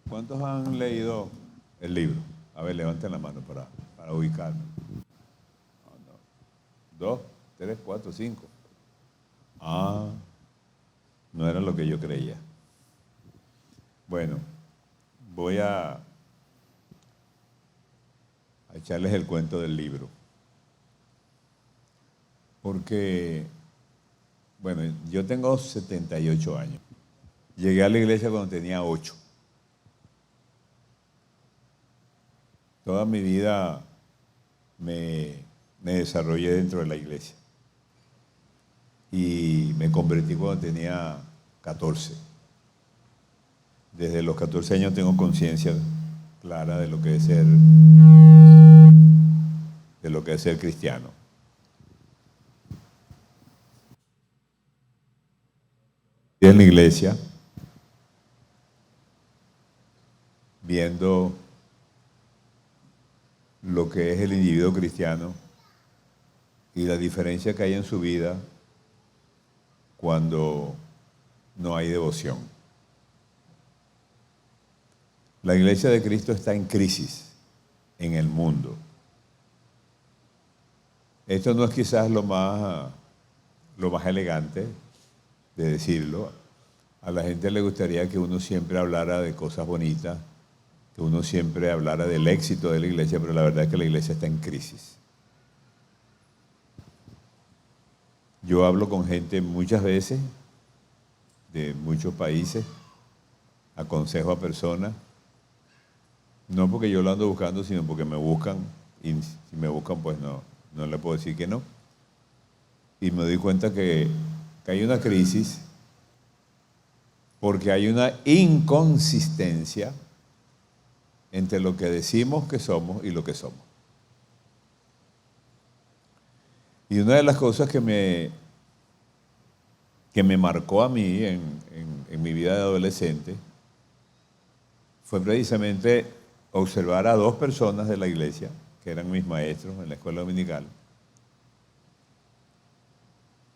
¿Cuántos han leído el libro? A ver, levanten la mano para ubicarme. ¿Dos, tres, cuatro, cinco? Ah, no era lo que yo creía. Bueno, voy a echarles el cuento del libro. Porque, bueno, yo tengo 78 años. Llegué a la iglesia cuando tenía 8. Toda mi vida me desarrollé dentro de la iglesia. Y me convertí cuando tenía 14. Desde los 14 años tengo conciencia clara de lo que es ser cristiano. Y en la iglesia, viendo lo que es el individuo cristiano y la diferencia que hay en su vida cuando no hay devoción. La iglesia de Cristo está en crisis en el mundo. Esto no es quizás lo más elegante de decirlo. A la gente le gustaría que uno siempre hablara de cosas bonitas, que uno siempre hablara del éxito de la iglesia, pero la verdad es que la iglesia está en crisis. Yo hablo con gente muchas veces de muchos países, aconsejo a personas, no porque yo lo ando buscando, sino porque me buscan, y si me buscan, pues no le puedo decir que no. Y me doy cuenta que hay una crisis porque hay una inconsistencia entre lo que decimos que somos y lo que somos. Y una de las cosas que me marcó a mí en mi vida de adolescente fue precisamente observar a dos personas de la iglesia, que eran mis maestros en la escuela dominical,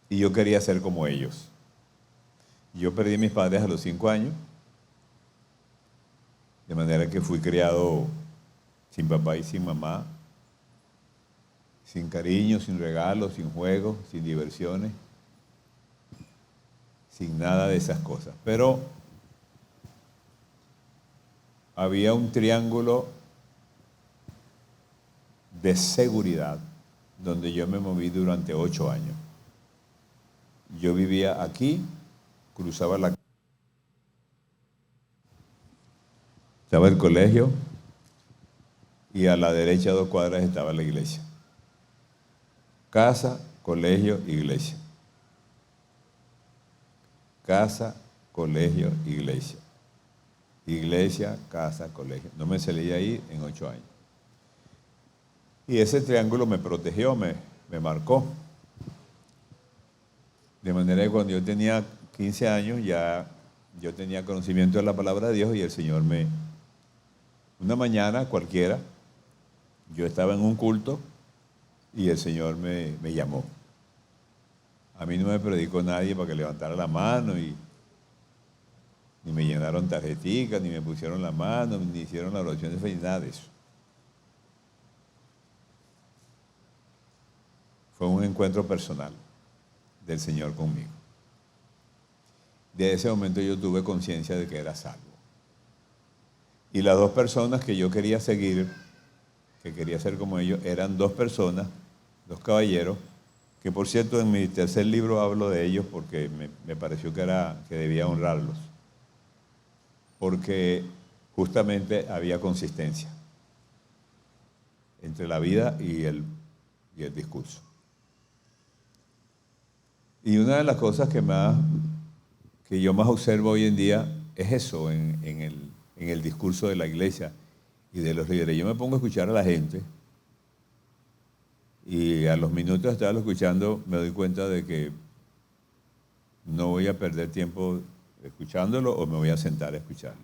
y yo quería ser como ellos. Yo perdí a mis padres a los 5 años, de manera que fui criado sin papá y sin mamá, sin cariño, sin regalos, sin juegos, sin diversiones, sin nada de esas cosas. Pero había un triángulo de seguridad donde yo me moví durante 8 años. Yo vivía aquí, cruzaba estaba el colegio y a la derecha 2 cuadras estaba la iglesia. Casa, colegio, iglesia. Casa, colegio, iglesia. Iglesia, casa, colegio. No me salí de ahí en 8 años. Y ese triángulo me protegió, me marcó. De manera que cuando yo tenía 15 años ya yo tenía conocimiento de la palabra de Dios y el Señor una mañana cualquiera, yo estaba en un culto y el Señor me llamó. A mí no me predicó nadie para que levantara la mano ni me llenaron tarjeticas, ni me pusieron la mano, ni hicieron la oración de fe, ni nada de eso. Fue un encuentro personal del Señor conmigo. De ese momento yo tuve conciencia de que era salvo. Y las dos personas que yo quería seguir, que quería ser como ellos, eran dos personas, dos caballeros, que por cierto en mi tercer libro hablo de ellos porque me pareció que debía honrarlos. Porque justamente había consistencia entre la vida y el discurso. Y una de las cosas que yo más observo hoy en día es eso en el discurso de la iglesia y de los líderes. Yo me pongo a escuchar a la gente y a los minutos de estarlo escuchando me doy cuenta de que no voy a perder tiempo escuchándolo o me voy a sentar a escucharlo.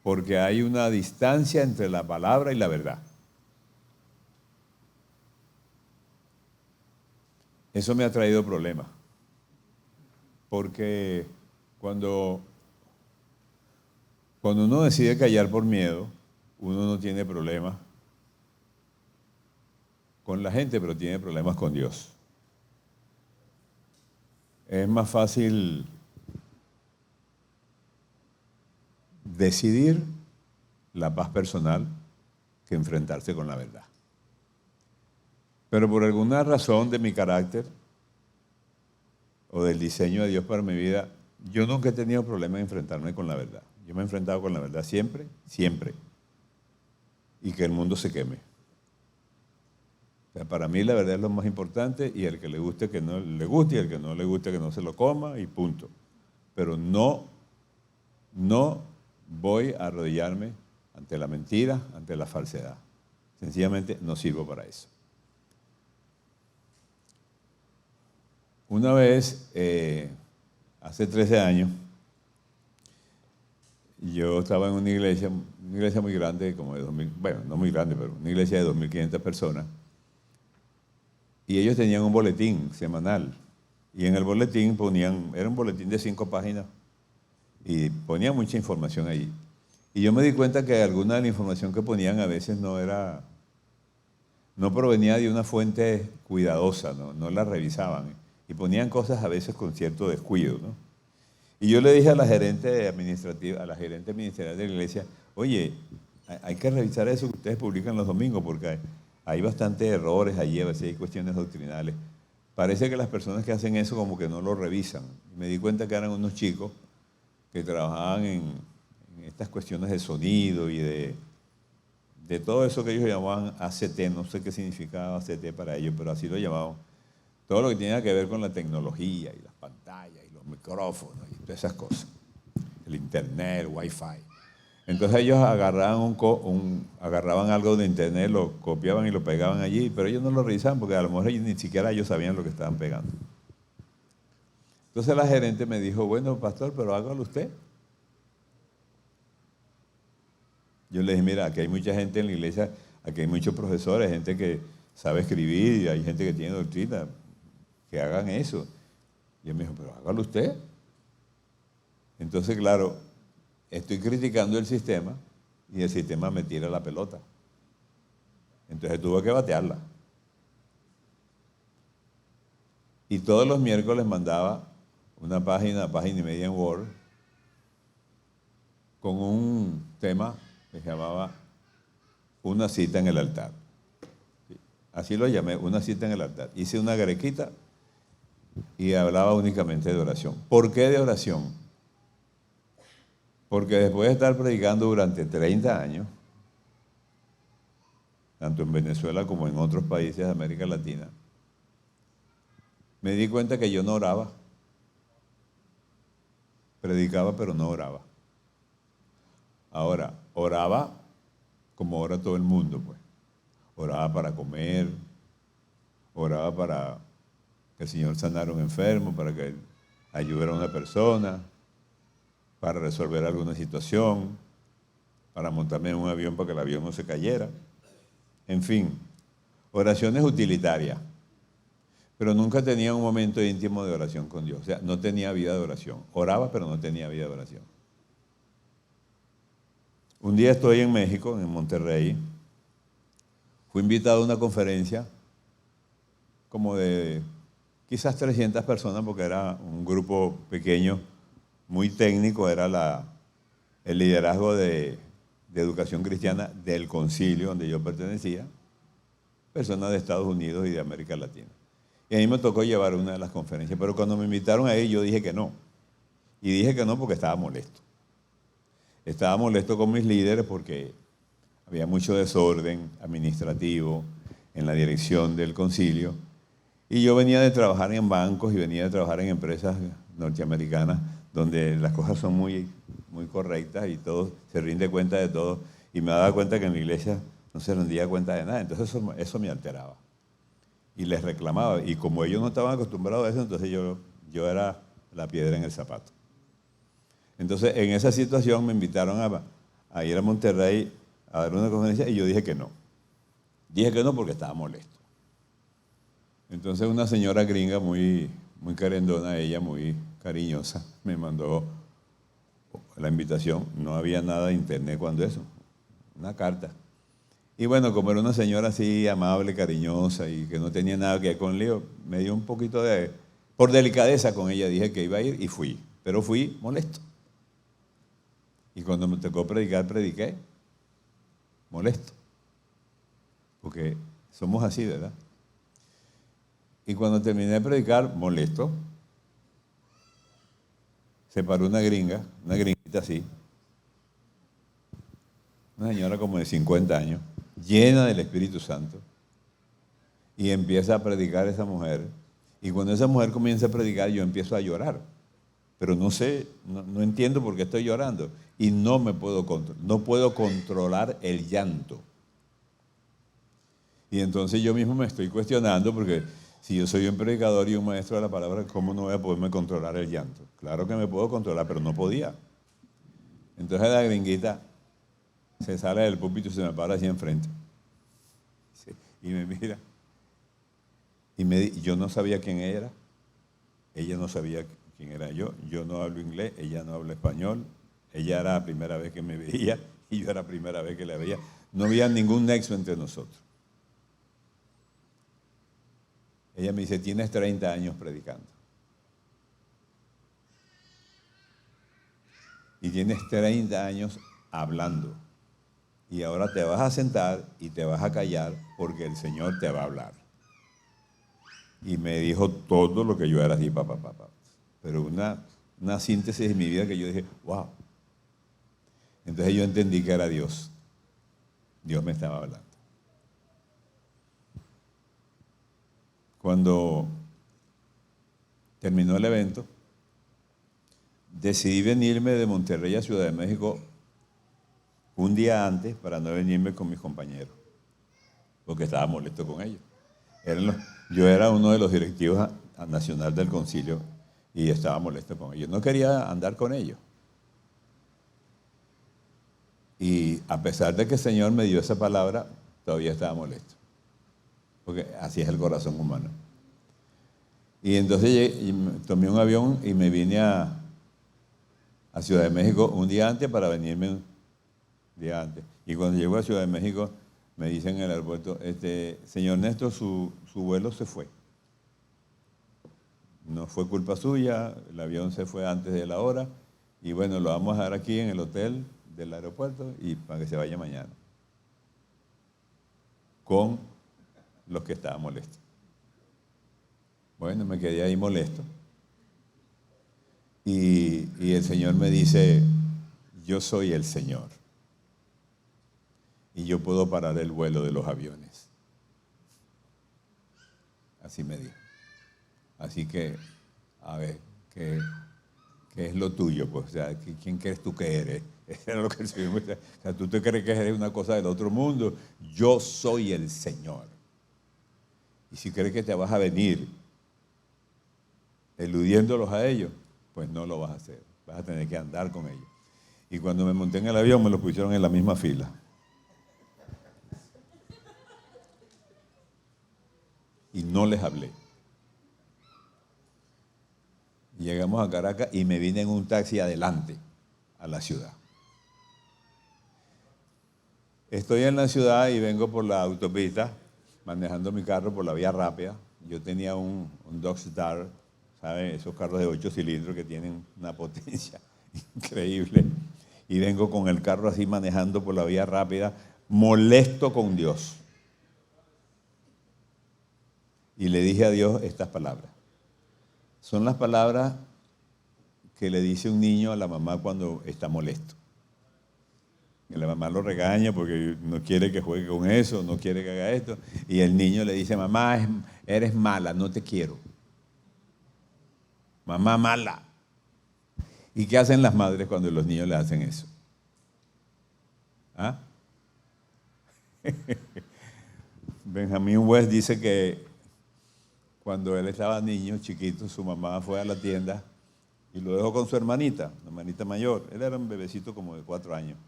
Porque hay una distancia entre la palabra y la verdad. Eso me ha traído problemas, porque cuando uno decide callar por miedo, uno no tiene problemas con la gente, pero tiene problemas con Dios. Es más fácil decidir la paz personal que enfrentarse con la verdad. Pero por alguna razón de mi carácter o del diseño de Dios para mi vida, yo nunca he tenido problema en enfrentarme con la verdad. Yo me he enfrentado con la verdad siempre, siempre. Y que el mundo se queme. O sea, para mí la verdad es lo más importante y el que le guste que no le guste y el que no le guste que no se lo coma y punto. Pero no voy a arrodillarme ante la mentira, ante la falsedad. Sencillamente no sirvo para eso. Una vez, hace 13 años, yo estaba en una iglesia muy grande, como de 2000, bueno, no muy grande, pero una iglesia de 2.500 personas. Y ellos tenían un boletín semanal. Y en el boletín ponían, era un boletín de 5 páginas, y ponían mucha información ahí. Y yo me di cuenta que alguna de la información que ponían a veces no provenía de una fuente cuidadosa, no la revisaban. Y ponían cosas a veces con cierto descuido, ¿no? Y yo le dije a la gerente administrativa, a la gerente ministerial de la iglesia, oye, hay que revisar eso que ustedes publican los domingos, porque hay bastantes errores allí, a veces hay cuestiones doctrinales. Parece que las personas que hacen eso como que no lo revisan. Y me di cuenta que eran unos chicos que trabajaban en estas cuestiones de sonido y de todo eso que ellos llamaban ACT, no sé qué significaba ACT para ellos, pero así lo llamaban. Todo lo que tenía que ver con la tecnología y las pantallas y los micrófonos y todas esas cosas. El internet, el wifi. Entonces ellos agarraban algo de internet, lo copiaban y lo pegaban allí, pero ellos no lo revisaban porque a lo mejor ni siquiera ellos sabían lo que estaban pegando. Entonces la gerente me dijo, bueno, pastor, pero hágalo usted. Yo le dije, mira, aquí hay mucha gente en la iglesia, aquí hay muchos profesores, gente que sabe escribir, y hay gente que tiene doctrina, que hagan eso. Y él me dijo, pero hágalo usted. Entonces, claro, estoy criticando el sistema y el sistema me tira la pelota. Entonces tuve que batearla. Y todos los miércoles mandaba una página y media en Word con un tema que se llamaba Una cita en el altar. Así lo llamé, Una cita en el altar. Hice una grequita y hablaba únicamente de oración. ¿Por qué de oración? Porque después de estar predicando durante 30 años, tanto en Venezuela como en otros países de América Latina, me di cuenta que yo no oraba. Predicaba, pero no oraba. Ahora, oraba como ora todo el mundo, pues. Oraba para comer, oraba para que el Señor sanara a un enfermo, para que ayudara a una persona, para resolver alguna situación, para montarme en un avión para que el avión no se cayera. En fin, oraciones utilitarias. Pero nunca tenía un momento íntimo de oración con Dios. O sea, no tenía vida de oración. Oraba, pero no tenía vida de oración. Un día estoy en México, en Monterrey. Fui invitado a una conferencia como de quizás 300 personas, porque era un grupo pequeño, muy técnico, era el liderazgo de educación cristiana del concilio donde yo pertenecía, personas de Estados Unidos y de América Latina. Y a mí me tocó llevar una de las conferencias, pero cuando me invitaron a ir yo dije que no. Y dije que no porque estaba molesto. Estaba molesto con mis líderes porque había mucho desorden administrativo en la dirección del concilio. Y yo venía de trabajar en bancos y venía de trabajar en empresas norteamericanas donde las cosas son muy, muy correctas y todo se rinde cuenta de todo. Y me daba cuenta que en la iglesia no se rendía cuenta de nada. Entonces eso me alteraba. Y les reclamaba. Y como ellos no estaban acostumbrados a eso, entonces yo era la piedra en el zapato. Entonces, en esa situación me invitaron a ir a Monterrey a dar una conferencia y yo dije que no. Dije que no porque estaba molesto. Entonces una señora gringa muy, muy querendona, ella muy cariñosa, me mandó la invitación. No había nada de internet cuando eso, una carta. Y bueno, como era una señora así amable, cariñosa y que no tenía nada que ver con lío, me dio un poquito de, por delicadeza con ella, dije que iba a ir y fui. Pero fui molesto. Y cuando me tocó predicar, prediqué molesto. Porque somos así, ¿verdad? Y cuando terminé de predicar, molesto, se paró una gringuita así, una señora como de 50 años, llena del Espíritu Santo, y empieza a predicar esa mujer. Y cuando esa mujer comienza a predicar, yo empiezo a llorar. Pero no sé, no entiendo por qué estoy llorando. Y no me puedo controlar, no puedo controlar el llanto. Y entonces yo mismo me estoy cuestionando porque si yo soy un predicador y un maestro de la palabra, ¿cómo no voy a poderme controlar el llanto? Claro que me puedo controlar, pero no podía. Entonces la gringuita se sale del púlpito y se me para así enfrente. Y me mira. Y yo no sabía quién era. Ella no sabía quién era yo. Yo no hablo inglés, ella no habla español. Ella era la primera vez que me veía y yo era la primera vez que la veía. No había ningún nexo entre nosotros. Ella me dice, tienes 30 años predicando. Y tienes 30 años hablando. Y ahora te vas a sentar y te vas a callar porque el Señor te va a hablar. Y me dijo todo lo que yo era así, papá. Pero una síntesis de mi vida que yo dije, wow. Entonces yo entendí que era Dios. Dios me estaba hablando. Cuando terminó el evento, decidí venirme de Monterrey a Ciudad de México un día antes para no venirme con mis compañeros, porque estaba molesto con ellos. Yo era uno de los directivos nacional del concilio y estaba molesto con ellos. No quería andar con ellos. Y a pesar de que el Señor me dio esa palabra, todavía estaba molesto. Porque así es el corazón humano. Y entonces tomé un avión y me vine a Ciudad de México un día antes para venirme un día antes. Y cuando llego a Ciudad de México, me dicen en el aeropuerto, señor Néstor, su vuelo se fue. No fue culpa suya, el avión se fue antes de la hora. Y bueno, lo vamos a dejar aquí en el hotel del aeropuerto y para que se vaya mañana. Con los que estaban molestos. Bueno, me quedé ahí molesto. Y el Señor me dice, yo soy el Señor. Y yo puedo parar el vuelo de los aviones. Así me dijo. Así que, a ver, ¿qué es lo tuyo? Pues, o sea, ¿quién crees tú que eres? Eso era lo que el Señor me decía. O sea, ¿tú te crees que eres una cosa del otro mundo? Yo soy el Señor. Y si crees que te vas a venir eludiéndolos a ellos, pues no lo vas a hacer. Vas a tener que andar con ellos. Y cuando me monté en el avión, me los pusieron en la misma fila. Y no les hablé. Llegamos a Caracas y me vine en un taxi adelante a la ciudad. Estoy en la ciudad y vengo por la autopista, manejando mi carro por la vía rápida. Yo tenía un Dodge Dart, ¿saben? Esos carros de 8 cilindros que tienen una potencia increíble. Y vengo con el carro así manejando por la vía rápida, molesto con Dios. Y le dije a Dios estas palabras. Son las palabras que le dice un niño a la mamá cuando está molesto. Que la mamá lo regaña porque no quiere que juegue con eso, no quiere que haga esto. Y el niño le dice, mamá, eres mala, no te quiero. Mamá mala. ¿Y qué hacen las madres cuando los niños le hacen eso? ¿Ah? Benjamín West dice que cuando él estaba niño, chiquito, su mamá fue a la tienda y lo dejó con su hermanita, la hermanita mayor. Él era un bebecito como de 4 años.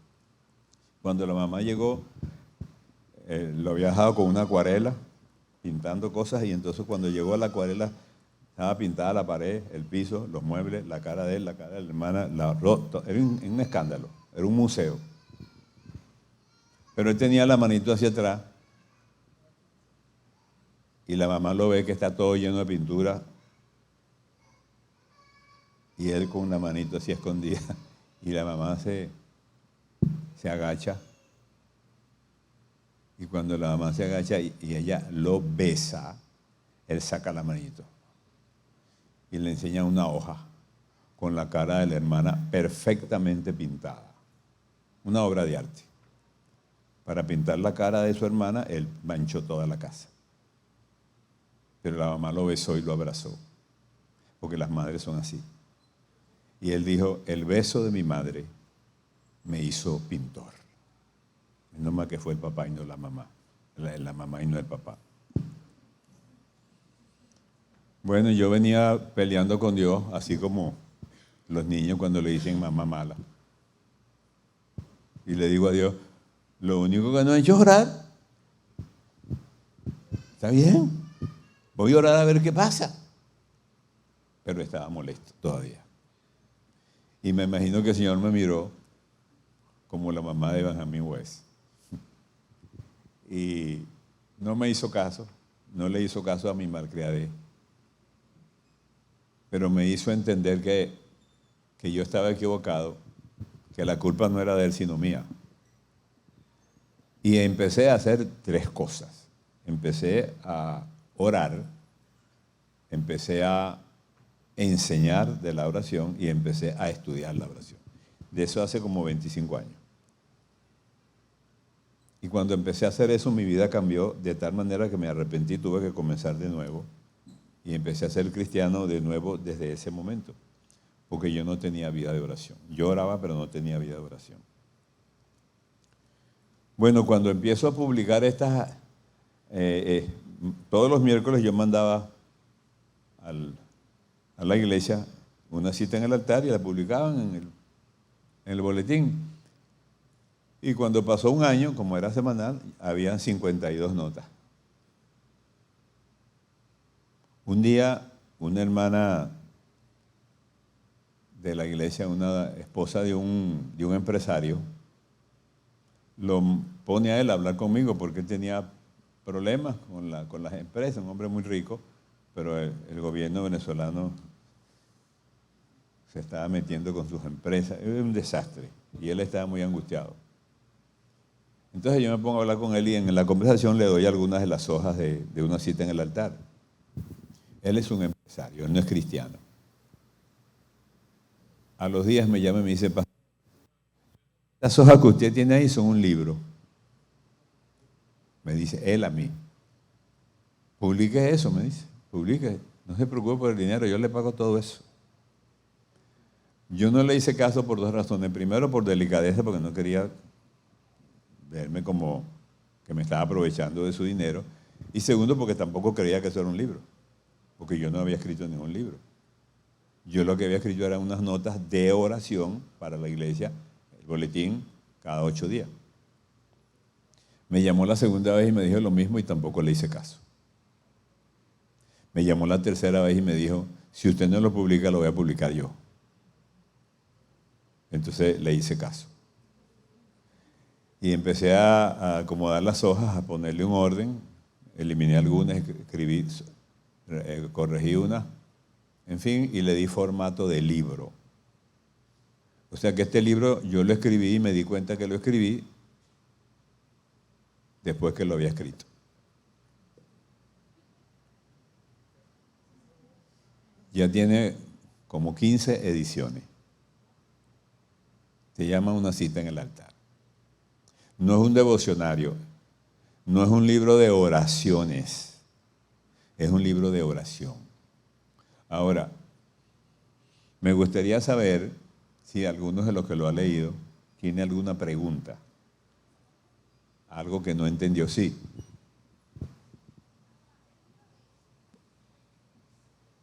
Cuando la mamá llegó, lo había dejado con una acuarela pintando cosas, y entonces cuando llegó a la acuarela estaba pintada la pared, el piso, los muebles, la cara de él, la cara de la hermana, era un escándalo, era un museo. Pero él tenía la manito hacia atrás y la mamá lo ve que está todo lleno de pintura y él con una manito así escondida, y la mamá se agacha, y cuando la mamá se agacha y ella lo besa, él saca la manito y le enseña una hoja con la cara de la hermana perfectamente pintada, una obra de arte. Para pintar la cara de su hermana, él manchó toda la casa. Pero la mamá lo besó y lo abrazó, porque las madres son así. Y él dijo, el beso de mi madre me hizo pintor. No más que fue el papá y no la mamá. La mamá y no el papá. Bueno, yo venía peleando con Dios, así como los niños cuando le dicen mamá mala. Y le digo a Dios, lo único que no he hecho es orar. Está bien, voy a orar a ver qué pasa. Pero estaba molesto todavía. Y me imagino que el Señor me miró como la mamá de Benjamín West. Y no me hizo caso, no le hizo caso a mi malcriadez. Pero me hizo entender que yo estaba equivocado, que la culpa no era de él sino mía. Y empecé a hacer 3 cosas. Empecé a orar, empecé a enseñar de la oración y empecé a estudiar la oración. De eso hace como 25 años. Y cuando empecé a hacer eso, mi vida cambió de tal manera que me arrepentí, tuve que comenzar de nuevo. Y empecé a ser cristiano de nuevo desde ese momento, porque yo no tenía vida de oración. Yo oraba, pero no tenía vida de oración. Bueno, cuando empiezo a publicar estas, todos los miércoles yo mandaba a la iglesia una cita en el altar y la publicaban en el boletín. Y cuando pasó un año, como era semanal, habían 52 notas. Un día, una hermana de la iglesia, una esposa de un empresario, lo pone a él a hablar conmigo porque él tenía problemas con las empresas, un hombre muy rico, pero el gobierno venezolano se estaba metiendo con sus empresas, era un desastre y él estaba muy angustiado. Entonces yo me pongo a hablar con él y en la conversación le doy algunas de las hojas de una cita en el altar. Él es un empresario, él no es cristiano. A los días me llama y me dice, pastor, las hojas que usted tiene ahí son un libro. Me dice, él a mí. Publique eso, me dice, publique. No se preocupe por el dinero, yo le pago todo eso. Yo no le hice caso por 2 razones. Primero, por delicadeza, porque no quería verme como que me estaba aprovechando de su dinero. Y segundo, porque tampoco creía que eso era un libro, porque yo no había escrito ningún libro. Yo lo que había escrito eran unas notas de oración para la iglesia, el boletín, cada 8 días. Me llamó la segunda vez y me dijo lo mismo y tampoco le hice caso. Me llamó la tercera vez y me dijo, si usted no lo publica, lo voy a publicar yo. Entonces le hice caso. Y empecé a acomodar las hojas, a ponerle un orden, eliminé algunas, escribí, corregí unas, en fin, y le di formato de libro. O sea que este libro yo lo escribí y me di cuenta que lo escribí después que lo había escrito. Ya tiene como 15 ediciones. Se llama Una cita en el altar. No es un devocionario, no es un libro de oraciones, es un libro de oración. Ahora, me gustaría saber si algunos de los que lo han leído tiene alguna pregunta, algo que no entendió. Sí.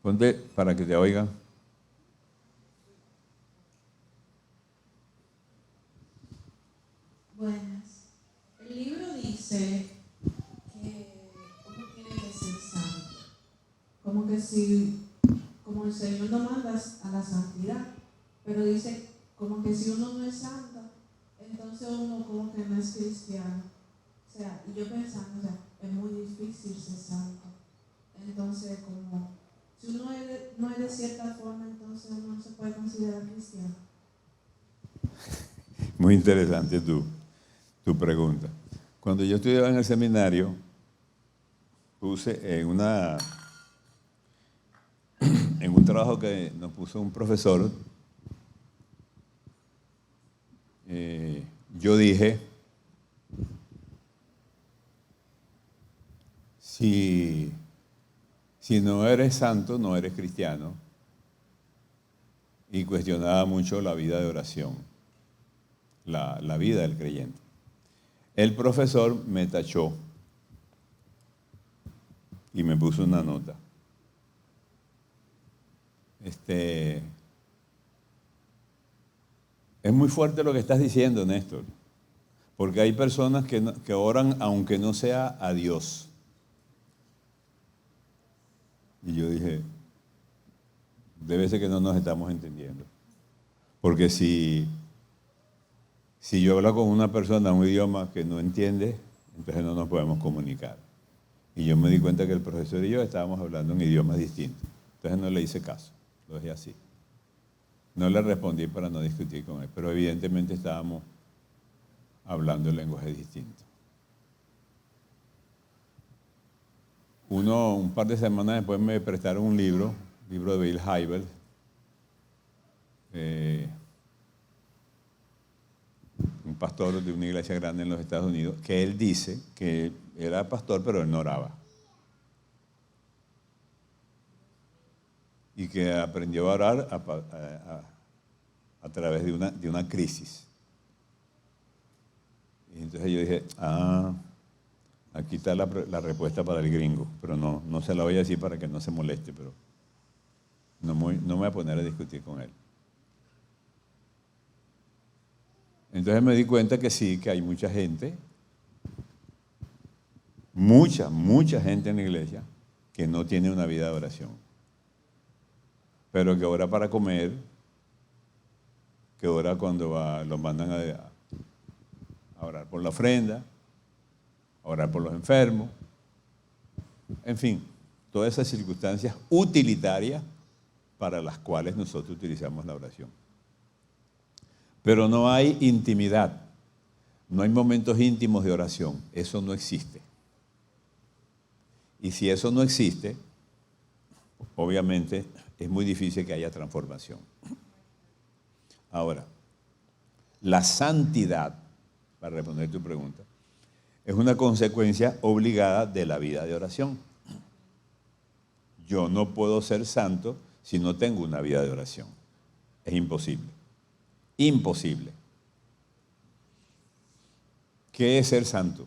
Ponte para que te oigan. Buenas. El libro dice que uno tiene que si, como el Señor nos manda a la santidad, pero dice como que si uno no es santo, entonces uno como que no es cristiano. O sea, y yo pensando, o sea, es muy difícil ser santo. Entonces, como si uno no es de cierta forma, entonces uno no se puede considerar cristiano. Muy interesante tu pregunta. Cuando yo estudiaba en el seminario, puse en un trabajo que nos puso un profesor, yo dije, si no eres santo, no eres cristiano. Y cuestionaba mucho la vida de oración, la vida del creyente. El profesor me tachó y me puso una nota. Es muy fuerte lo que estás diciendo, Néstor, porque hay personas que oran aunque no sea a Dios. Y yo dije, debe ser que no nos estamos entendiendo. Porque si yo hablo con una persona un idioma que no entiende, entonces no nos podemos comunicar. Y yo me di cuenta que el profesor y yo estábamos hablando en idiomas distintos. Entonces no le hice caso, lo dejé así. No le respondí para no discutir con él, pero evidentemente estábamos hablando en lenguaje distinto. Un par de semanas después me prestaron un libro de Bill Hybels, un pastor de una iglesia grande en los Estados Unidos, que él dice que era pastor, pero él no oraba. Y que aprendió a orar a través de una crisis. Y entonces yo dije, aquí está la respuesta para el gringo, pero no se la voy a decir para que no se moleste, pero no me voy a poner a discutir con él. Entonces me di cuenta que sí, que hay mucha gente, mucha gente en la iglesia que no tiene una vida de oración, pero que ora para comer, que ora cuando los mandan a orar por la ofrenda, a orar por los enfermos, en fin, todas esas circunstancias utilitarias para las cuales nosotros utilizamos la oración. Pero no hay intimidad, no hay momentos íntimos de oración, eso no existe. Y si eso no existe, obviamente es muy difícil que haya transformación. Ahora, la santidad, para responder tu pregunta, es una consecuencia obligada de la vida de oración. Yo no puedo ser santo si no tengo una vida de oración. Es imposible. Imposible. ¿Qué es ser santo?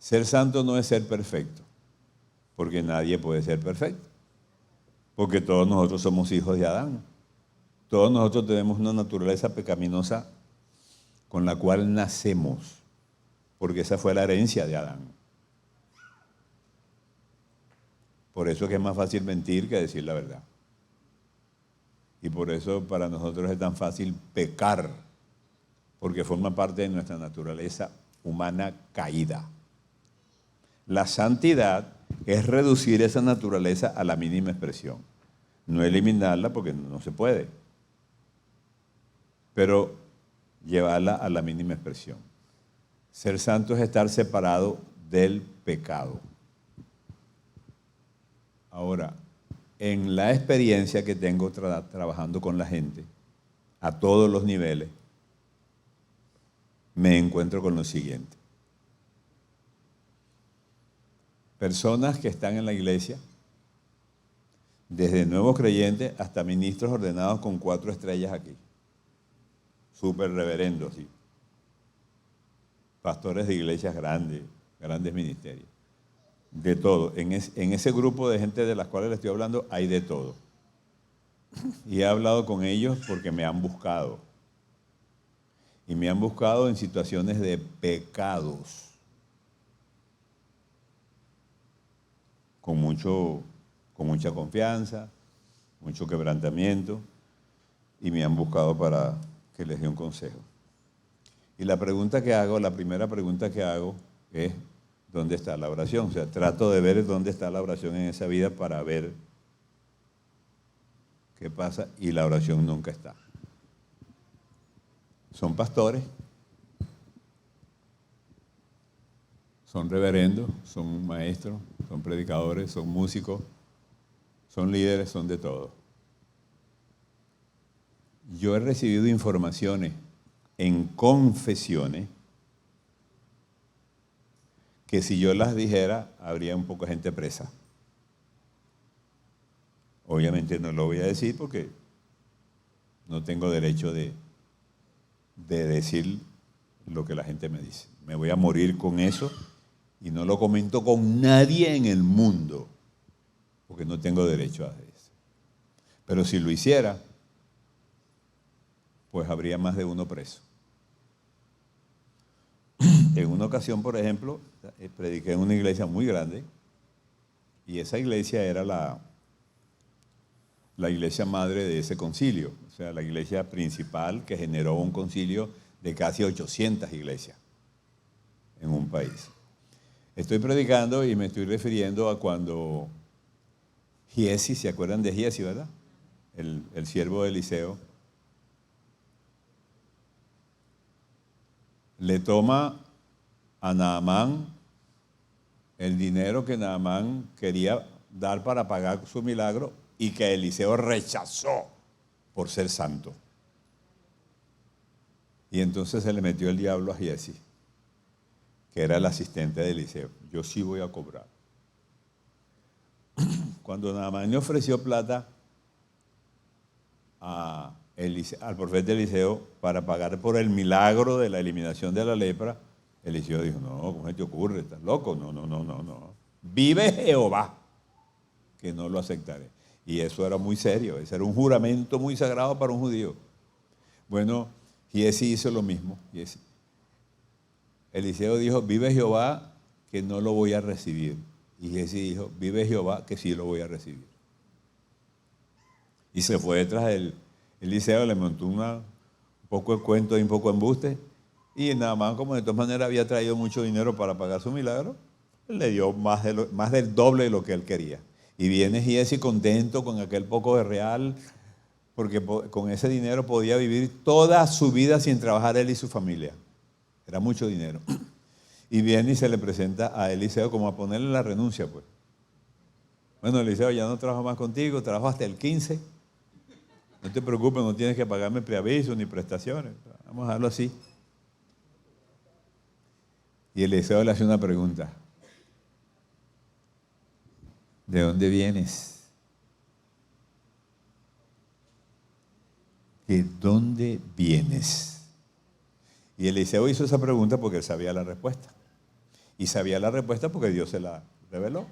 Ser santo no es ser perfecto, porque nadie puede ser perfecto, porque todos nosotros somos hijos de Adán. Todos nosotros tenemos una naturaleza pecaminosa con la cual nacemos, porque esa fue la herencia de Adán. Por eso es que es más fácil mentir que decir la verdad. Y por eso para nosotros es tan fácil pecar, porque forma parte de nuestra naturaleza humana caída. La santidad es reducir esa naturaleza a la mínima expresión. No eliminarla porque no se puede, pero llevarla a la mínima expresión. Ser santo es estar separado del pecado. Ahora, en la experiencia que tengo trabajando con la gente, a todos los niveles, me encuentro con lo siguiente. Personas que están en la iglesia, desde nuevos creyentes hasta ministros ordenados con 4 estrellas aquí. Súper reverendos, sí. Pastores de iglesias grandes ministerios. De todo. En ese grupo de gente de las cuales les estoy hablando hay de todo. Y he hablado con ellos porque me han buscado. Y me han buscado en situaciones de pecados. Con mucho con mucha confianza, mucho quebrantamiento, y me han buscado para que les dé un consejo. Y la primera pregunta que hago es, ¿dónde está la oración? O sea, trato de ver dónde está la oración en esa vida para ver qué pasa, y la oración nunca está. Son pastores, son reverendos, son maestros, son predicadores, son músicos, son líderes, son de todo. Yo he recibido informaciones en confesiones que si yo las dijera, habría un poco de gente presa. Obviamente no lo voy a decir porque no tengo derecho de decir lo que la gente me dice. Me voy a morir con eso y no lo comento con nadie en el mundo porque no tengo derecho a eso. Pero si lo hiciera, pues habría más de uno preso. En una ocasión, por ejemplo, prediqué en una iglesia muy grande y esa iglesia era la iglesia madre de ese concilio, o sea, la iglesia principal que generó un concilio de casi 800 iglesias en un país. Estoy predicando y me estoy refiriendo a cuando Giesi, ¿se acuerdan de Giesi, verdad? El siervo de Eliseo, le toma a Naamán el dinero que Naamán quería dar para pagar su milagro y que Eliseo rechazó por ser santo. Y entonces se le metió el diablo a Giesi, que era el asistente de Eliseo. Yo sí voy a cobrar. Cuando Naamán le ofreció plata al profeta Eliseo para pagar por el milagro de la eliminación de la lepra, Eliseo dijo, no, ¿cómo se te ocurre? ¿Estás loco? No. Vive Jehová, que no lo aceptaré. Y eso era muy serio, ese era un juramento muy sagrado para un judío. Bueno, Giesi hizo lo mismo. Eliseo dijo, vive Jehová, que no lo voy a recibir. Y Giesi dijo, vive Jehová, que sí lo voy a recibir. Y se fue detrás de él. Eliseo le montó un poco de cuento y un poco de embuste. Y Naamán, como de todas maneras había traído mucho dinero para pagar su milagro, le dio más del doble de lo que él quería. Y viene Giesi contento con aquel poco de real, porque con ese dinero podía vivir toda su vida sin trabajar él y su familia. Era mucho dinero. Y viene y se le presenta a Eliseo como a ponerle la renuncia, pues. Bueno, Eliseo, ya no trabajo más contigo, trabajo hasta el 15. No te preocupes, no tienes que pagarme preaviso ni prestaciones. Vamos a dejarlo así. Y Eliseo le hace una pregunta. ¿De dónde vienes? ¿De dónde vienes? Y Eliseo hizo esa pregunta porque él sabía la respuesta. Y sabía la respuesta porque Dios se la reveló.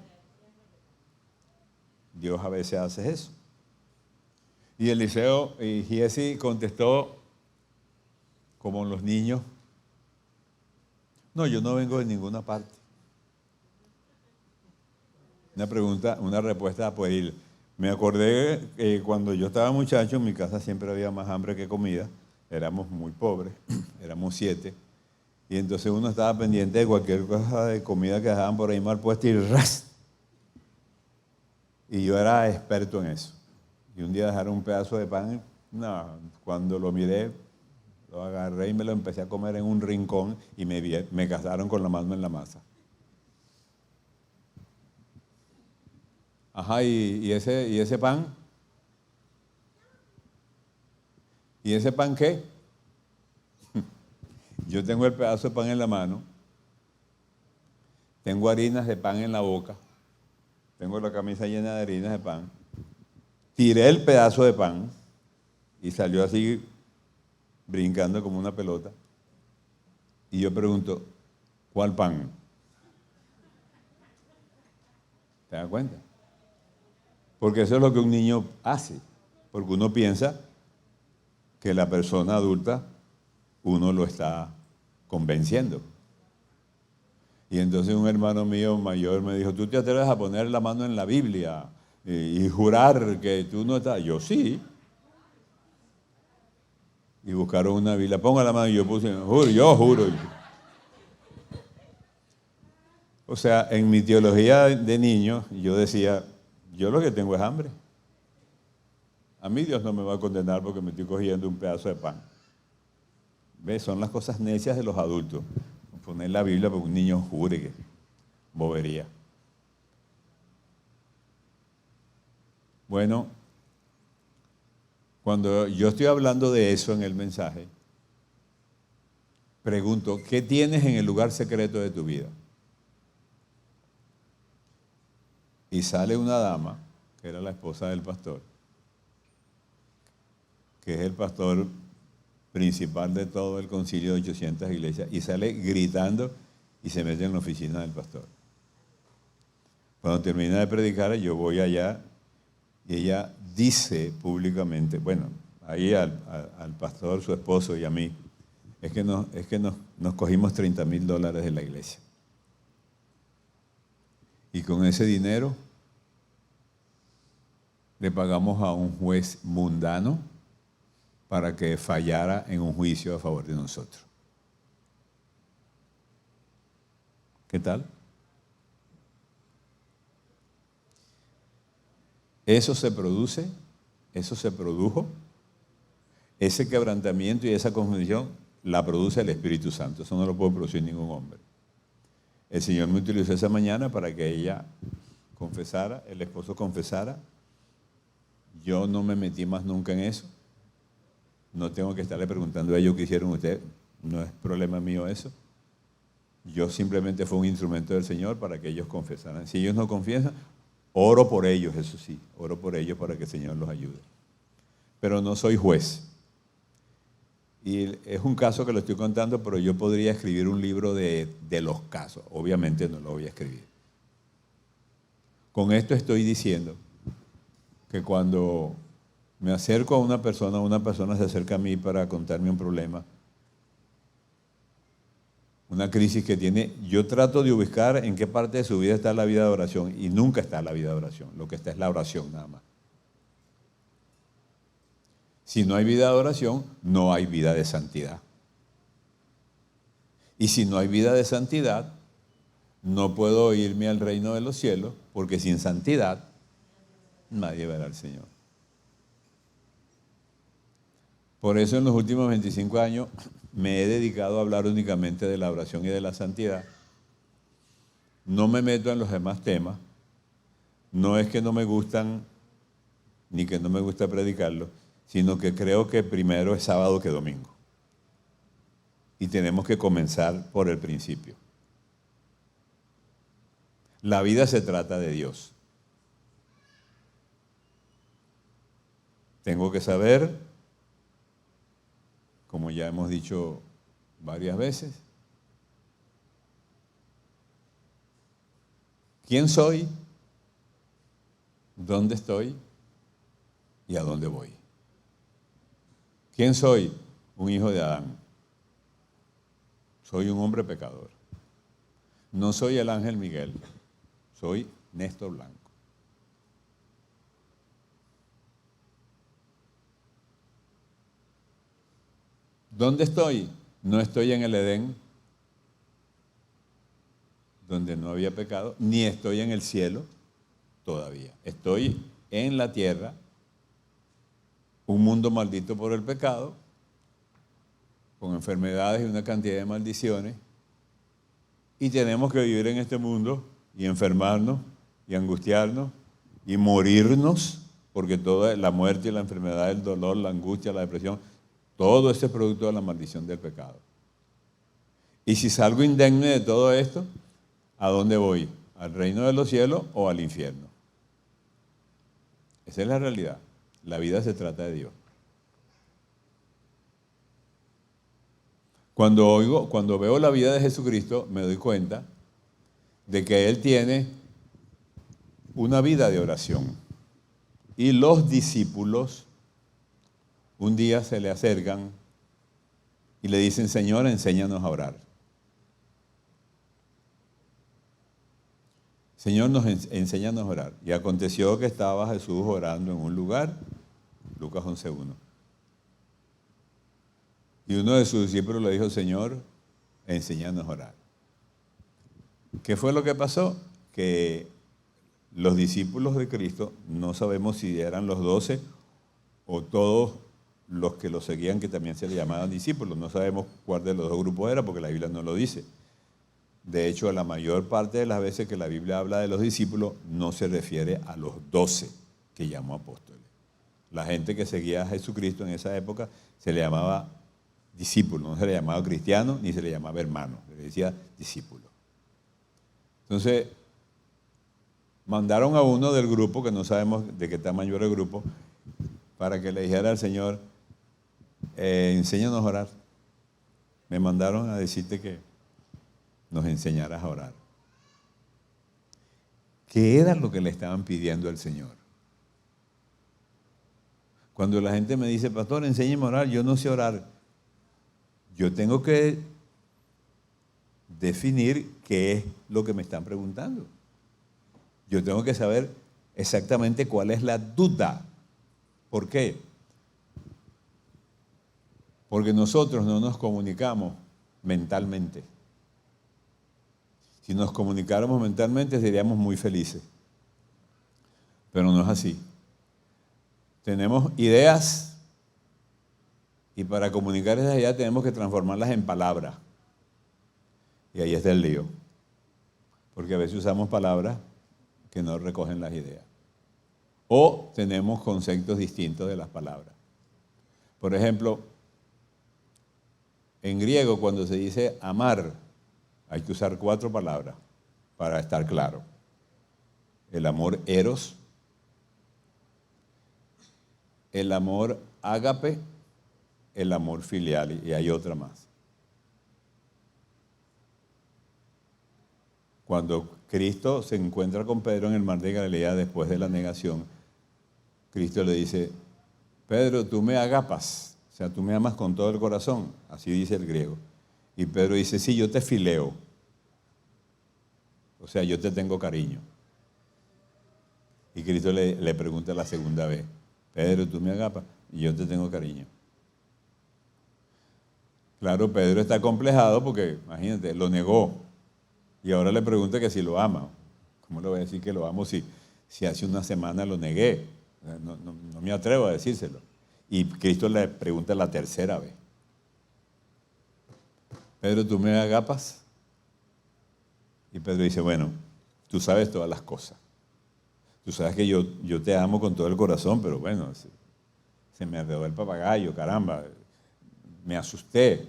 Dios a veces hace eso. Y Eliseo y Giesi contestó como los niños. No, yo no vengo de ninguna parte. Una respuesta a pueril. Me acordé que cuando yo estaba muchacho, en mi casa siempre había más hambre que comida. Éramos muy pobres, éramos 7. Y entonces uno estaba pendiente de cualquier cosa de comida que dejaban por ahí mal puesta y ¡ras! Y yo era experto en eso. Y un día dejaron un pedazo de pan, no, cuando lo miré, lo agarré y me lo empecé a comer en un rincón y me cazaron con la mano en la masa. Ajá, ¿y ese pan? ¿Y ese pan qué? Yo tengo el pedazo de pan en la mano, tengo harinas de pan en la boca, tengo la camisa llena de harinas de pan, tiré el pedazo de pan y salió así brincando como una pelota. Y yo pregunto, ¿cuál pan? ¿Te das cuenta? Porque eso es lo que un niño hace, porque uno piensa que la persona adulta uno lo está convenciendo. Y entonces un hermano mío mayor me dijo, ¿tú te atreves a poner la mano en la Biblia y jurar que tú no estás. Yo sí. Y buscaron una Biblia. Ponga la mano y yo puse, juro, yo juro. O sea, en mi teología de niño, yo decía, yo lo que tengo es hambre. A mí Dios no me va a condenar porque me estoy cogiendo un pedazo de pan. ¿Ves? Son las cosas necias de los adultos. Poner la Biblia para que un niño jure que bobería. Bueno, cuando yo estoy hablando de eso en el mensaje, pregunto, ¿qué tienes en el lugar secreto de tu vida? Y sale una dama, que era la esposa del pastor, que es el pastor principal de todo el concilio de 800 iglesias, y sale gritando y se mete en la oficina del pastor. Cuando termina de predicar, yo voy allá y ella dice públicamente, bueno, ahí al pastor, su esposo y a mí, es que nos cogimos $30,000 de la iglesia. Y con ese dinero le pagamos a un juez mundano para que fallara en un juicio a favor de nosotros. ¿Qué tal? Eso se produce, eso se produjo, ese quebrantamiento y esa confusión la produce el Espíritu Santo. Eso no lo puede producir ningún hombre. El Señor me utilizó esa mañana para que ella confesara, el esposo confesara. Yo no me metí más nunca en eso. No tengo que estarle preguntando a ellos qué hicieron ustedes. No es problema mío eso. Yo simplemente fui un instrumento del Señor para que ellos confesaran. Si ellos no confiesan, oro por ellos, eso sí. Oro por ellos para que el Señor los ayude. Pero no soy juez. Y es un caso que lo estoy contando, pero yo podría escribir un libro de los casos. Obviamente no lo voy a escribir. Con esto estoy diciendo que cuando me acerco a una persona se acerca a mí para contarme un problema, una crisis que tiene, yo trato de ubicar en qué parte de su vida está la vida de oración y nunca está la vida de oración, lo que está es la oración nada más. Si no hay vida de oración, no hay vida de santidad. Y si no hay vida de santidad, no puedo irme al reino de los cielos, porque sin santidad nadie verá al Señor. Por eso en los últimos 25 años me he dedicado a hablar únicamente de la oración y de la santidad. No me meto en los demás temas. No es que no me gustan, ni que no me gusta predicarlo, sino que creo que primero es sábado que domingo. Y tenemos que comenzar por el principio. La vida se trata de Dios. Tengo que saber, como ya hemos dicho varias veces, quién soy, dónde estoy y a dónde voy. ¿Quién soy? Un hijo de Adán. Soy un hombre pecador. No soy el ángel Miguel, soy Néstor Blanco. ¿Dónde estoy? No estoy en el Edén, donde no había pecado, ni estoy en el cielo todavía. Estoy en la tierra, un mundo maldito por el pecado, con enfermedades y una cantidad de maldiciones, y tenemos que vivir en este mundo y enfermarnos y angustiarnos y morirnos, porque toda la muerte y la enfermedad, el dolor, la angustia, la depresión, todo eso es producto de la maldición del pecado. Y si salgo indemne de todo esto, ¿a dónde voy? ¿Al reino de los cielos o al infierno? Esa es la realidad. La vida se trata de Dios. Cuando veo la vida de Jesucristo, me doy cuenta de que Él tiene una vida de oración. Y los discípulos un día se le acercan y le dicen, Señor, enséñanos a orar. Señor, enséñanos a orar. Y aconteció que estaba Jesús orando en un lugar, Lucas 11:1. Y uno de sus discípulos le dijo, Señor, enséñanos a orar. ¿Qué fue lo que pasó? Que los discípulos de Cristo, no sabemos si eran los 12 o todos los que lo seguían, que también se le llamaban discípulos. No sabemos cuál de los dos grupos era porque la Biblia no lo dice. De hecho, la mayor parte de las veces que la Biblia habla de los discípulos no se refiere a los 12 que llamó apóstoles. La gente que seguía a Jesucristo en esa época se le llamaba discípulo, no se le llamaba cristiano ni se le llamaba hermano, se le decía discípulo. Entonces, mandaron a uno del grupo, que no sabemos de qué tamaño era el grupo, para que le dijera al Señor, enséñanos a orar. Me mandaron a decirte que nos enseñaras a orar. ¿Qué era lo que le estaban pidiendo al Señor? Cuando la gente me dice, pastor, enséñeme a orar, yo no sé orar. Yo tengo que definir qué es lo que me están preguntando. Yo tengo que saber exactamente cuál es la duda. ¿Por qué? Porque nosotros no nos comunicamos mentalmente. Si nos comunicáramos mentalmente seríamos muy felices. Pero no es así. Tenemos ideas y para comunicar esas ideas tenemos que transformarlas en palabras. Y ahí está el lío. Porque a veces usamos palabras que no recogen las ideas. O tenemos conceptos distintos de las palabras. Por ejemplo, en griego cuando se dice amar, hay que usar 4 palabras para estar claro. El amor eros, el amor ágape, el amor filial, y hay otra más. Cuando Cristo se encuentra con Pedro en el mar de Galilea después de la negación, Cristo le dice, Pedro, tú me agapas, o sea, tú me amas con todo el corazón, así dice el griego. Y Pedro dice, sí, yo te fileo, o sea, yo te tengo cariño. Y Cristo le pregunta la segunda vez, Pedro, tú me agapas y yo te tengo cariño. Claro, Pedro está acomplejado porque, imagínate, lo negó. Y ahora le pregunta que si lo ama. ¿Cómo le voy a decir que lo amo si hace una semana lo negué? No me atrevo a decírselo. Y Cristo le pregunta la tercera vez. Pedro, ¿tú me agapas? Y Pedro dice, bueno, tú sabes todas las cosas. Tú sabes que yo te amo con todo el corazón, pero bueno, se me arregló el papagayo, caramba. Me asusté.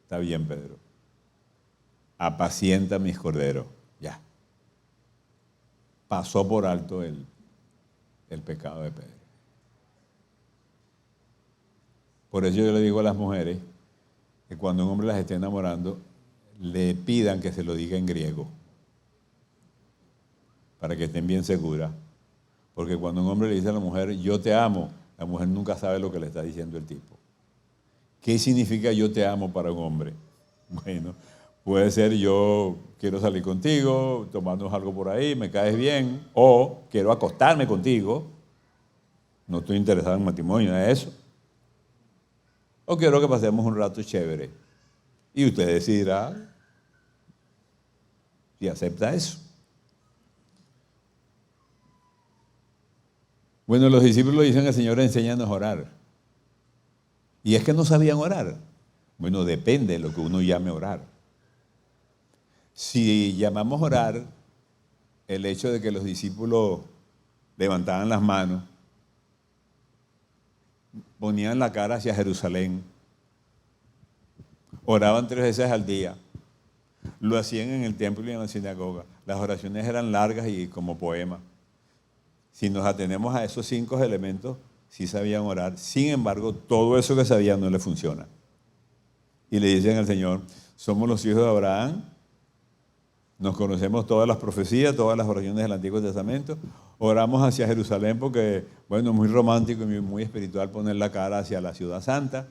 Está bien, Pedro. Apacienta mis corderos. Ya. Pasó por alto el pecado de Pedro. Por eso yo le digo a las mujeres que cuando un hombre las esté enamorando, le pidan que se lo diga en griego, para que estén bien seguras. Porque cuando un hombre le dice a la mujer, yo te amo, la mujer nunca sabe lo que le está diciendo el tipo. ¿Qué significa yo te amo para un hombre? Bueno, puede ser yo quiero salir contigo, tomarnos algo por ahí, me caes bien, o quiero acostarme contigo, no estoy interesado en matrimonio, ¿es eso? O quiero que pasemos un rato chévere. Y usted decidirá si acepta eso. Bueno, los discípulos dicen al Señor, enséñanos a orar. Y es que no sabían orar. Bueno, depende de lo que uno llame orar. Si llamamos orar el hecho de que los discípulos levantaban las manos, ponían la cara hacia Jerusalén, oraban 3 veces al día, lo hacían en el templo y en la sinagoga. Las oraciones eran largas y como poemas. Si nos atenemos a esos 5 elementos, sí sabían orar. Sin embargo, todo eso que sabían no le funciona. Y le dicen al Señor, somos los hijos de Abraham, nos conocemos todas las profecías, todas las oraciones del Antiguo Testamento, oramos hacia Jerusalén porque, bueno, es muy romántico y muy espiritual poner la cara hacia la ciudad santa.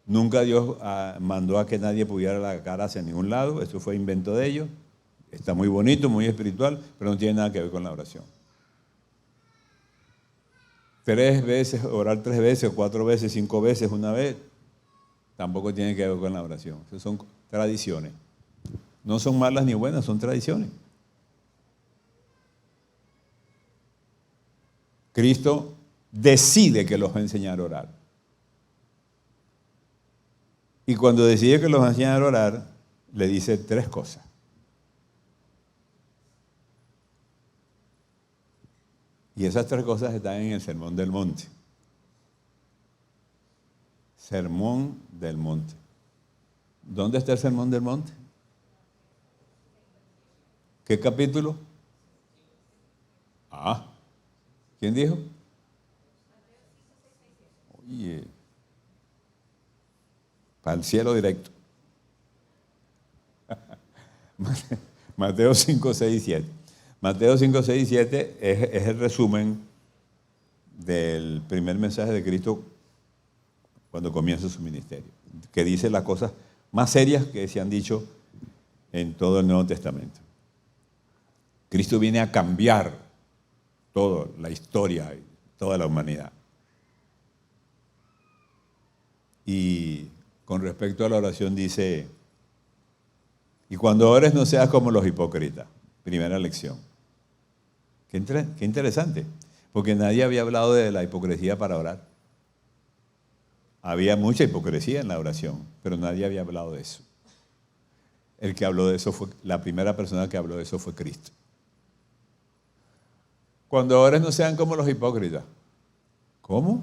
Nunca Dios mandó a que nadie pudiera la cara hacia ningún lado, eso fue invento de ellos. Está muy bonito, muy espiritual, pero no tiene nada que ver con la oración. 3 veces, orar 3 veces, 4 veces, 5 veces, una vez, tampoco tiene que ver con la oración. Esas son tradiciones. No son malas ni buenas, son tradiciones. Cristo decide que los va a enseñar a orar. Y cuando decide que los va a enseñar a orar, le dice 3 cosas. Y esas 3 cosas están en el Sermón del Monte. Sermón del Monte. ¿Dónde está el Sermón del Monte? ¿Qué capítulo? ¿Quién dijo? Oye, para el cielo directo. Mateo 5, 6 y 7. Mateo 5, 6 y 7 es el resumen del primer mensaje de Cristo cuando comienza su ministerio, que dice las cosas más serias que se han dicho en todo el Nuevo Testamento. Cristo viene a cambiar toda la historia y toda la humanidad. Y con respecto a la oración dice, y cuando ores no seas como los hipócritas. Primera lección. Qué interesante, porque nadie había hablado de la hipocresía para orar. Había mucha hipocresía en la oración, pero nadie había hablado de eso. El que habló de eso la primera persona que habló de eso fue Cristo. Cuando ores no sean como los hipócritas. ¿Cómo?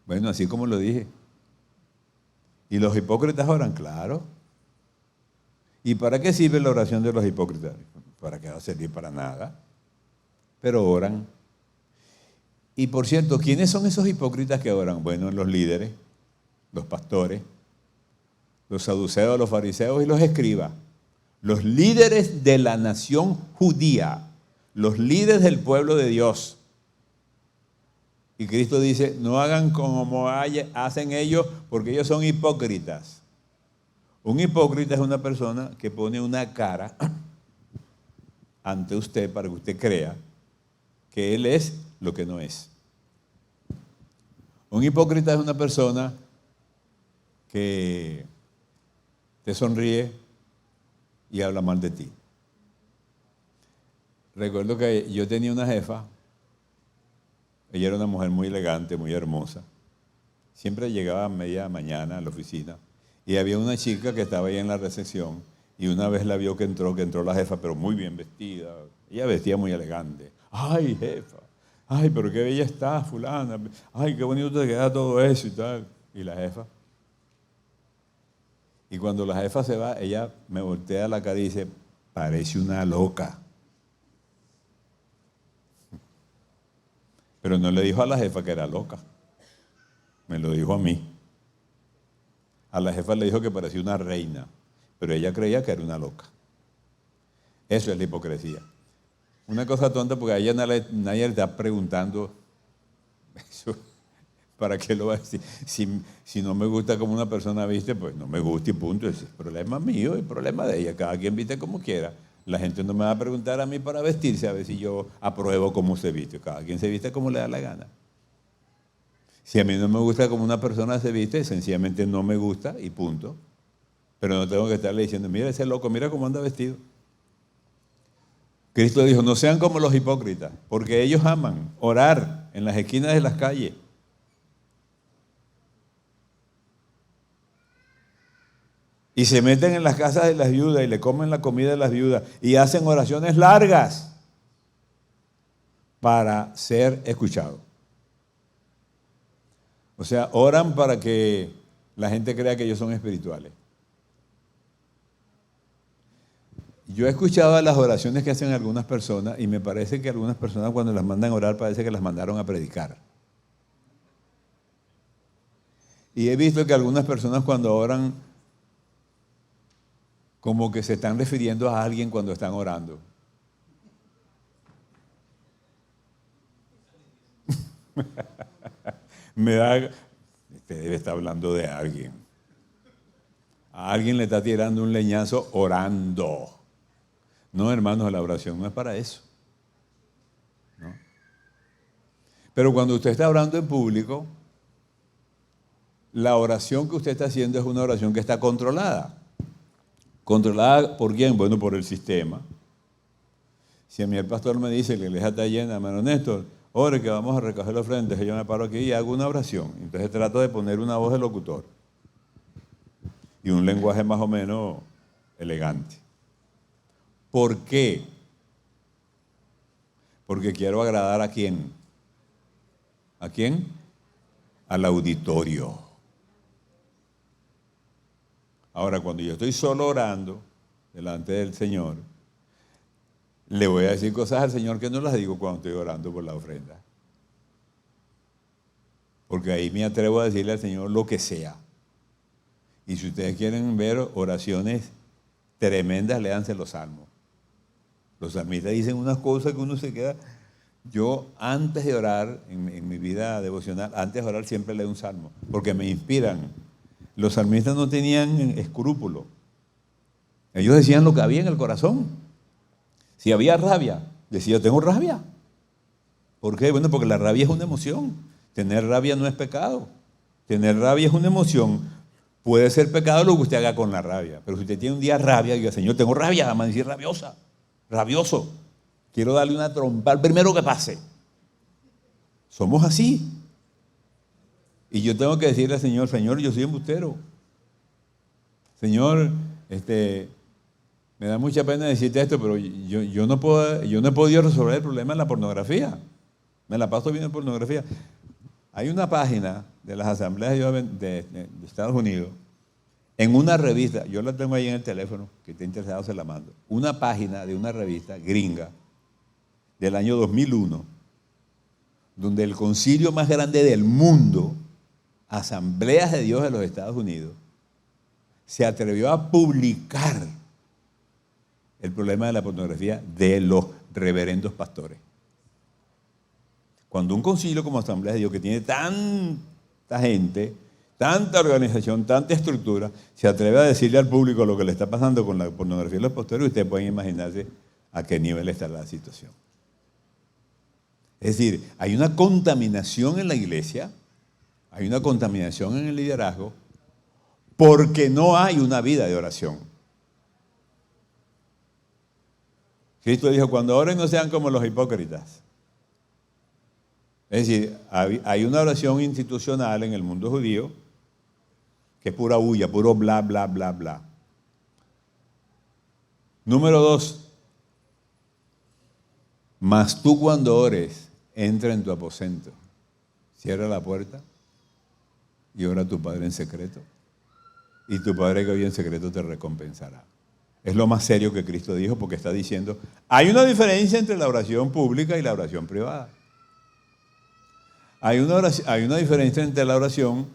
Bueno, así como lo dije. ¿Y los hipócritas oran? Claro. ¿Y para qué sirve la oración de los hipócritas? ¿Para qué va a servir? Para nada. Pero oran. Y por cierto, ¿quiénes son esos hipócritas que oran? Bueno, los líderes, los pastores, los saduceos, los fariseos y los escribas. Los líderes de la nación judía, los líderes del pueblo de Dios. Y Cristo dice, no hagan como hacen ellos, porque ellos son hipócritas. Un hipócrita es una persona que pone una cara ante usted para que usted crea que él es lo que no es. Un hipócrita es una persona que te sonríe y habla mal de ti. Recuerdo que yo tenía una jefa, ella era una mujer muy elegante, muy hermosa. Siempre llegaba a media mañana a la oficina y había una chica que estaba ahí en la recepción y una vez la vio que entró la jefa, pero muy bien vestida. Ella vestía muy elegante. ¡Ay, jefa! ¡Ay, pero qué bella está, fulana! ¡Ay, qué bonito te queda todo eso y tal! Y la jefa. Y cuando la jefa se va, ella me voltea la cara y dice, parece una loca. Pero no le dijo a la jefa que era loca. Me lo dijo a mí. A la jefa le dijo que parecía una reina, pero ella creía que era una loca. Eso es la hipocresía. Una cosa tonta porque a ella nadie le está preguntando eso. ¿Para qué lo va a decir? Si no me gusta como una persona viste, pues no me gusta y punto. Ese es el problema mío y el problema de ella. Cada quien viste como quiera. La gente no me va a preguntar a mí para vestirse, a ver si yo apruebo cómo se viste. Cada quien se viste como le da la gana. Si a mí no me gusta como una persona se viste, sencillamente no me gusta y punto. Pero no tengo que estarle diciendo, mira ese loco, mira cómo anda vestido. Cristo dijo, no sean como los hipócritas, porque ellos aman orar en las esquinas de las calles. Y se meten en las casas de las viudas y le comen la comida de las viudas y hacen oraciones largas para ser escuchados. O sea, oran para que la gente crea que ellos son espirituales. Yo he escuchado las oraciones que hacen algunas personas y me parece que algunas personas cuando las mandan a orar parece que las mandaron a predicar. Y he visto que algunas personas cuando oran como que se están refiriendo a alguien cuando están orando. Usted debe estar hablando de alguien. A alguien le está tirando un leñazo orando. No, hermanos, la oración no es para eso. ¿No? Pero cuando usted está orando en público, la oración que usted está haciendo es una oración que está controlada. ¿Controlada por quién? Bueno, por el sistema. Si a mí el pastor me dice que la iglesia está llena, hermano Néstor, ore que vamos a recoger los frentes, yo me paro aquí y hago una oración. Entonces trato de poner una voz de locutor y un lenguaje más o menos elegante. ¿Por qué? Porque quiero agradar ¿a quién? ¿A quién? Al auditorio. Ahora, cuando yo estoy solo orando delante del Señor, le voy a decir cosas al Señor que no las digo cuando estoy orando por la ofrenda. Porque ahí me atrevo a decirle al Señor lo que sea. Y si ustedes quieren ver oraciones tremendas, léanse los salmos. Los salmistas dicen unas cosas que uno se queda. Yo antes de orar, en mi vida devocional, antes de orar siempre leo un salmo, porque me inspiran. Los salmistas no tenían escrúpulo. Ellos decían lo que había en el corazón. Si había rabia, decía, tengo rabia. ¿Por qué? Bueno, porque la rabia es una emoción. Tener rabia no es pecado. Tener rabia es una emoción. Puede ser pecado lo que usted haga con la rabia. Pero si usted tiene un día rabia, diga, Señor, tengo rabia, amanecí rabiosa, rabioso. Quiero darle una trompa al primero que pase. Somos así. Y yo tengo que decirle al Señor, Señor, yo soy embustero. Señor, me da mucha pena decirte esto, pero yo no he podido resolver el problema en la pornografía. Me la paso viendo pornografía. Hay una página de las asambleas de Estados Unidos, en una revista, yo la tengo ahí en el teléfono, que esté interesado se la mando, una página de una revista gringa del año 2001, donde el concilio más grande del mundo, Asambleas de Dios de los Estados Unidos, se atrevió a publicar el problema de la pornografía de los reverendos pastores. Cuando un concilio como Asamblea de Dios, que tiene tanta gente, tanta organización, tanta estructura, se atreve a decirle al público lo que le está pasando con la pornografía de los pastores, ustedes pueden imaginarse a qué nivel está la situación. Es decir, hay una contaminación en la iglesia, hay una contaminación en el liderazgo, porque no hay una vida de oración. Cristo dijo, cuando oren no sean como los hipócritas. Es decir, hay una oración institucional en el mundo judío que es pura bulla, puro bla, bla, bla, bla. Número 2, mas tú cuando ores, entra en tu aposento, cierra la puerta y ora a tu Padre en secreto. Y tu Padre que oye en secreto te recompensará. Es lo más serio que Cristo dijo porque está diciendo, hay una diferencia entre la oración pública y la oración privada. Hay una diferencia entre la oración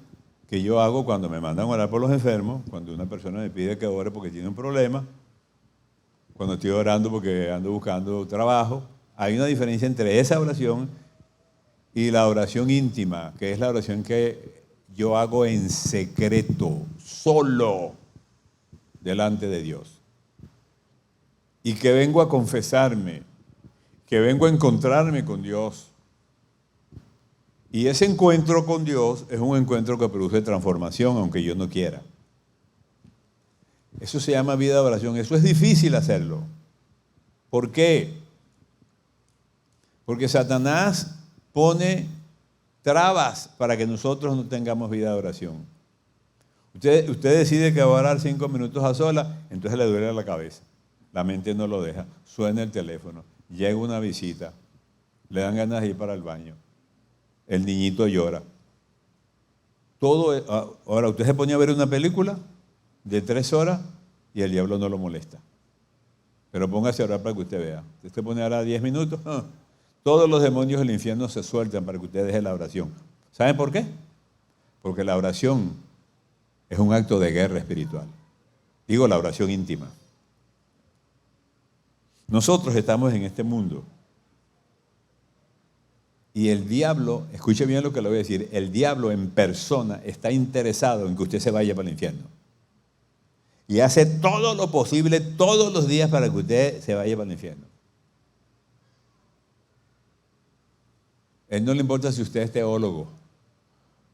que yo hago cuando me mandan a orar por los enfermos, cuando una persona me pide que ore porque tiene un problema, cuando estoy orando porque ando buscando trabajo. Hay una diferencia entre esa oración y la oración íntima, que es la oración que yo hago en secreto, solo, delante de Dios. Y que vengo a confesarme, que vengo a encontrarme con Dios. Y ese encuentro con Dios es un encuentro que produce transformación, aunque yo no quiera. Eso se llama vida de oración. Eso es difícil hacerlo. ¿Por qué? Porque Satanás pone trabas para que nosotros no tengamos vida de oración. Usted decide que va a orar 5 minutos a solas, entonces le duele la cabeza. La mente no lo deja. Suena el teléfono, llega una visita, le dan ganas de ir para el baño. El niñito llora. Ahora, usted se pone a ver una película de 3 horas y el diablo no lo molesta. Pero póngase a orar para que usted vea. Usted se pone a orar 10 minutos, todos los demonios del infierno se sueltan para que usted deje la oración. ¿Saben por qué? Porque la oración es un acto de guerra espiritual. Digo, la oración íntima. Nosotros estamos en este mundo. Y el diablo, escuche bien lo que le voy a decir, el diablo en persona está interesado en que usted se vaya para el infierno. y hace todo lo posible todos los días para que usted se vaya para el infierno. Él no le importa si usted es teólogo,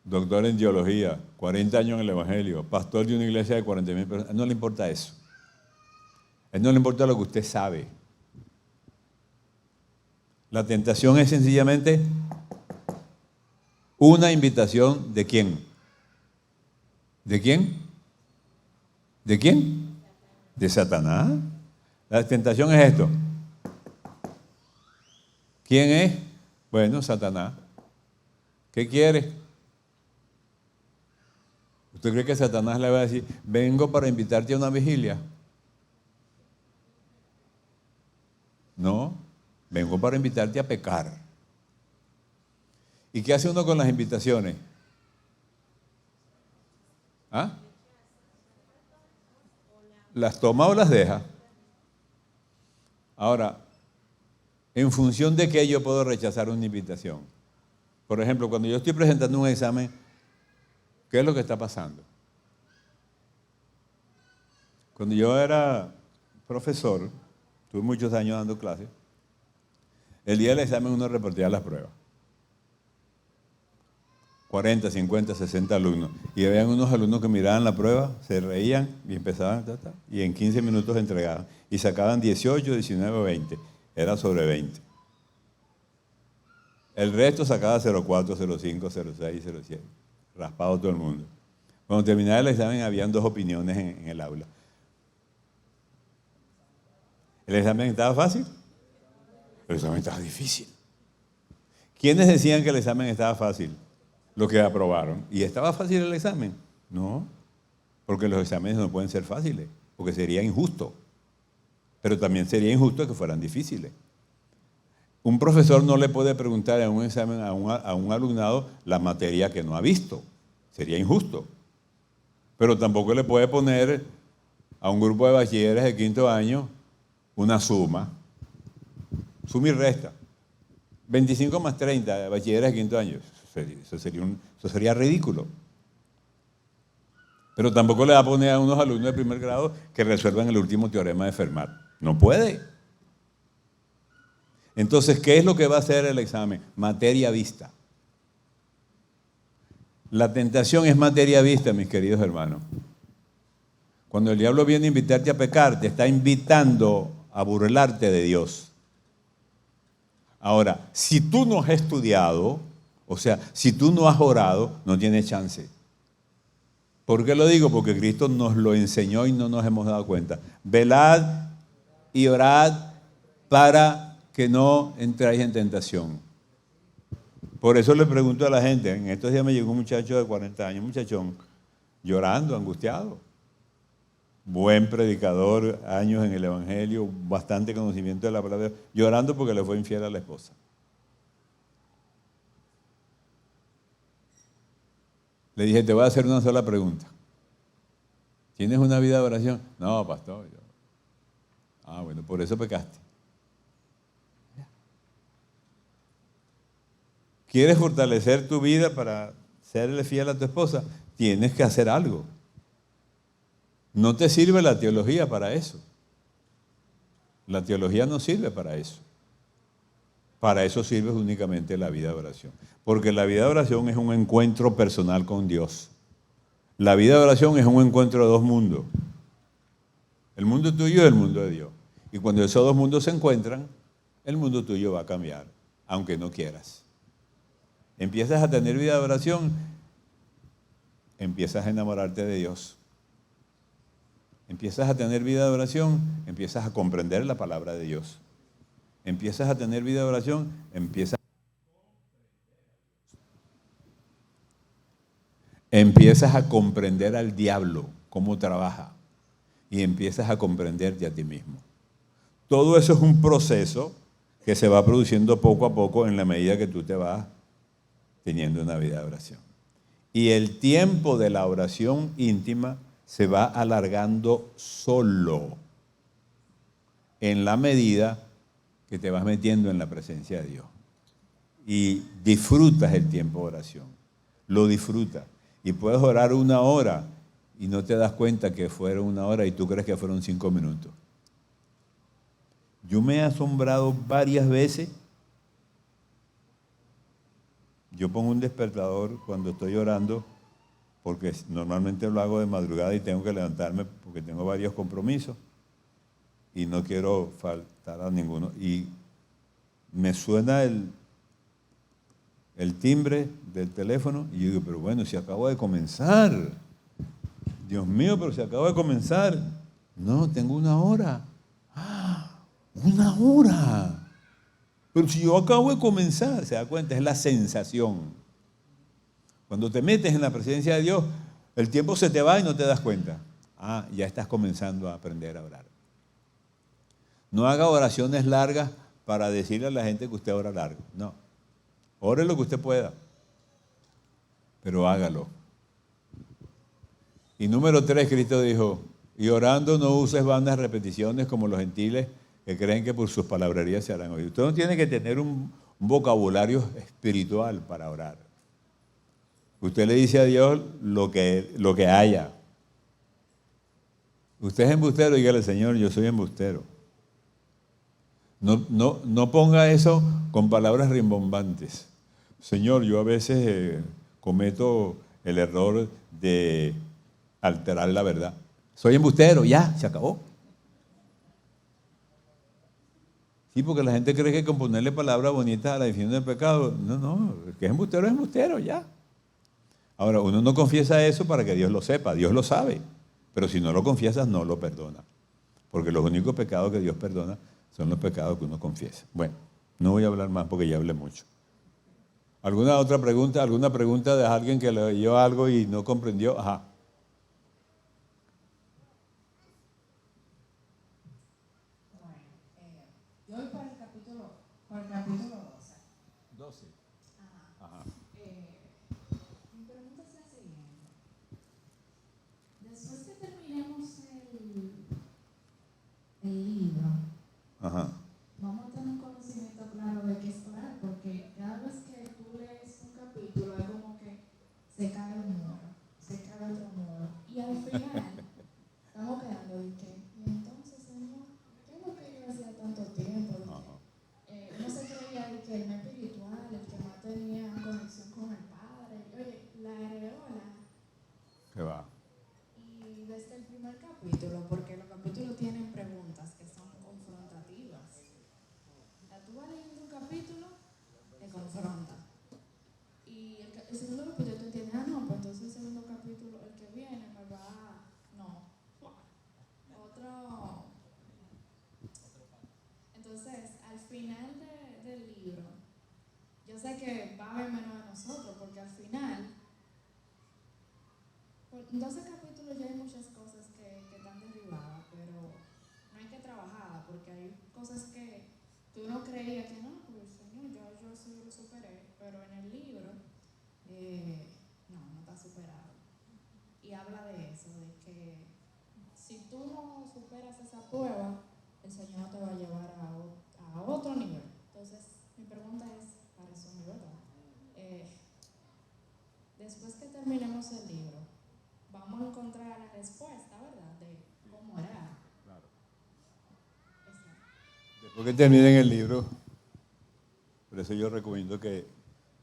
doctor en teología, 40 años en el Evangelio, pastor de una iglesia de 40,000 personas. A él no le importa eso. A él no le importa lo que usted sabe. La tentación es sencillamente una invitación ¿de quién? ¿De quién? ¿De quién? De Satanás. La tentación es esto. ¿Quién es? Bueno, Satanás. ¿Qué quiere? ¿Usted cree que Satanás le va a decir, vengo para invitarte a una vigilia? No, vengo para invitarte a pecar. ¿Y qué hace uno con las invitaciones? ¿Ah? ¿Las toma o las deja? Ahora, ¿en función de qué yo puedo rechazar una invitación? Por ejemplo, cuando yo estoy presentando un examen, ¿qué es lo que está pasando? Cuando yo era profesor, tuve muchos años dando clases, el día del examen uno repartía las pruebas. 40, 50, 60 alumnos. Y habían unos alumnos que miraban la prueba, se reían y empezaban, y en 15 minutos entregaban. Y sacaban 18, 19 o 20. Era sobre 20. El resto sacaba 0,4, 0,5, 0,6, 0,7. Raspado todo el mundo. Cuando terminaba el examen habían dos opiniones en el aula. ¿El examen estaba fácil? El examen estaba difícil. ¿Quiénes decían que el examen estaba fácil? Los que aprobaron. ¿Y estaba fácil el examen? No, porque los exámenes no pueden ser fáciles, porque sería injusto. Pero también sería injusto que fueran difíciles. Un profesor no le puede preguntar en un examen a un alumnado la materia que no ha visto. Sería injusto. Pero tampoco le puede poner a un grupo de bachilleres de quinto año una suma. Suma y resta. 25 más 30 de bachilleres de quinto año. Eso sería ridículo. Pero tampoco le va a poner a unos alumnos de primer grado que resuelvan el último teorema de Fermat. No puede. Entonces, ¿qué es lo que va a hacer el examen? Materia vista. La tentación es materia vista, mis queridos hermanos. Cuando el diablo viene a invitarte a pecar, te está invitando a burlarte de Dios. Ahora, si tú no has estudiado, o sea, si tú no has orado, no tienes chance. ¿Por qué lo digo? Porque Cristo nos lo enseñó y no nos hemos dado cuenta. Velad y orad para que no entréis en tentación. Por eso le pregunto a la gente, en estos días me llegó un muchacho de 40 años, un muchachón, llorando, angustiado. Buen predicador, años en el Evangelio, bastante conocimiento de la palabra de Dios, llorando porque le fue infiel a la esposa. Le dije, te voy a hacer una sola pregunta. ¿Tienes una vida de oración? No, pastor. Bueno, por eso pecaste. ¿Quieres fortalecer tu vida para serle fiel a tu esposa? Tienes que hacer algo. No te sirve la teología para eso. La teología no sirve para eso. Para eso sirve únicamente la vida de oración. Porque la vida de oración es un encuentro personal con Dios. La vida de oración es un encuentro de dos mundos. El mundo tuyo y el mundo de Dios. Y cuando esos dos mundos se encuentran, el mundo tuyo va a cambiar, aunque no quieras. Empiezas a tener vida de oración, empiezas a enamorarte de Dios. Empiezas a tener vida de oración, empiezas a comprender la palabra de Dios. Empiezas a tener vida de oración, empiezas a comprender al diablo, cómo trabaja, y empiezas a comprenderte a ti mismo. Todo eso es un proceso que se va produciendo poco a poco en la medida que tú te vas teniendo una vida de oración. Y el tiempo de la oración íntima se va alargando solo en la medida que te vas metiendo en la presencia de Dios. Y disfrutas el tiempo de oración. Lo disfrutas. Y puedes orar 1 hora y no te das cuenta que fueron 1 hora y tú crees que fueron 5 minutos. Yo me he asombrado varias veces. Yo pongo un despertador cuando estoy orando, porque normalmente lo hago de madrugada y tengo que levantarme porque tengo varios compromisos y no quiero faltar a ninguno. Y me suena el timbre del teléfono y yo digo, pero bueno, si acabo de comenzar. Dios mío, pero si acabo de comenzar. No, tengo 1 hora. ¡Ah! 1 hora. Pero si yo acabo de comenzar, se da cuenta, es la sensación. Cuando te metes en la presencia de Dios, el tiempo se te va y no te das cuenta. Ah, ya estás comenzando a aprender a orar. No haga oraciones largas para decirle a la gente que usted ora largo. No. Ore lo que usted pueda, pero hágalo. Y número 3, Cristo dijo, y orando no uses vanas repeticiones como los gentiles que creen que por sus palabrerías se harán oír. Usted no tiene que tener un vocabulario espiritual para orar. Usted le dice a Dios lo que haya. Usted es embustero, dígale, Señor, yo soy embustero. No ponga eso con palabras rimbombantes. Señor, yo a veces cometo el error de alterar la verdad. Soy embustero, ya, se acabó. Sí, porque la gente cree que con ponerle palabras bonitas a la definición del pecado, no, el que es embustero, ya. Ahora, uno no confiesa eso para que Dios lo sepa, Dios lo sabe, pero si no lo confiesas, no lo perdona. Porque los únicos pecados que Dios perdona son los pecados que uno confiesa. Bueno, no voy a hablar más porque ya hablé mucho. ¿Alguna otra pregunta? ¿Alguna pregunta de alguien que leyó algo y no comprendió? Ajá. Yo voy por el capítulo 12. 12. Ajá. Mi pregunta es la siguiente. Después que terminemos el libro, Ajá. vamos a tener un conocimiento claro de qué es orar, porque cada vez que tú lees un capítulo es como que se cae un muro, se cae otro muro, y al final estamos quedando de que, y entonces, Señor, ¿qué es lo que yo hacía tanto tiempo? Uno se creía de que el más espiritual, el que más tenía conexión con el Padre, oye, la areola. ¿Qué va? Y desde el primer capítulo, porque los capítulos tienen preguntas que son confrontativas. O sea, tú vas leyendo un capítulo, te confronta. Y el segundo capítulo tú entiendes, no, pues entonces el segundo capítulo, el que viene me va, no, otro. Entonces, al final del libro, yo sé que va a haber menos de nosotros, porque al final, en 12 capítulos ya hay muchas cosas que están derribadas, pero no hay que trabajarlas, porque hay cosas que tú no creías que no, pues Señor, yo eso lo superé, pero en el libro, no está superado. Y habla de eso, de que si tú no superas esa prueba, el Señor te va a llevar a otro nivel. Entonces, mi pregunta es, para resumir, ¿verdad? Después que terminemos el libro, vamos a encontrar la respuesta, ¿verdad? De cómo orar. Claro. Después que terminen el libro, por eso yo recomiendo que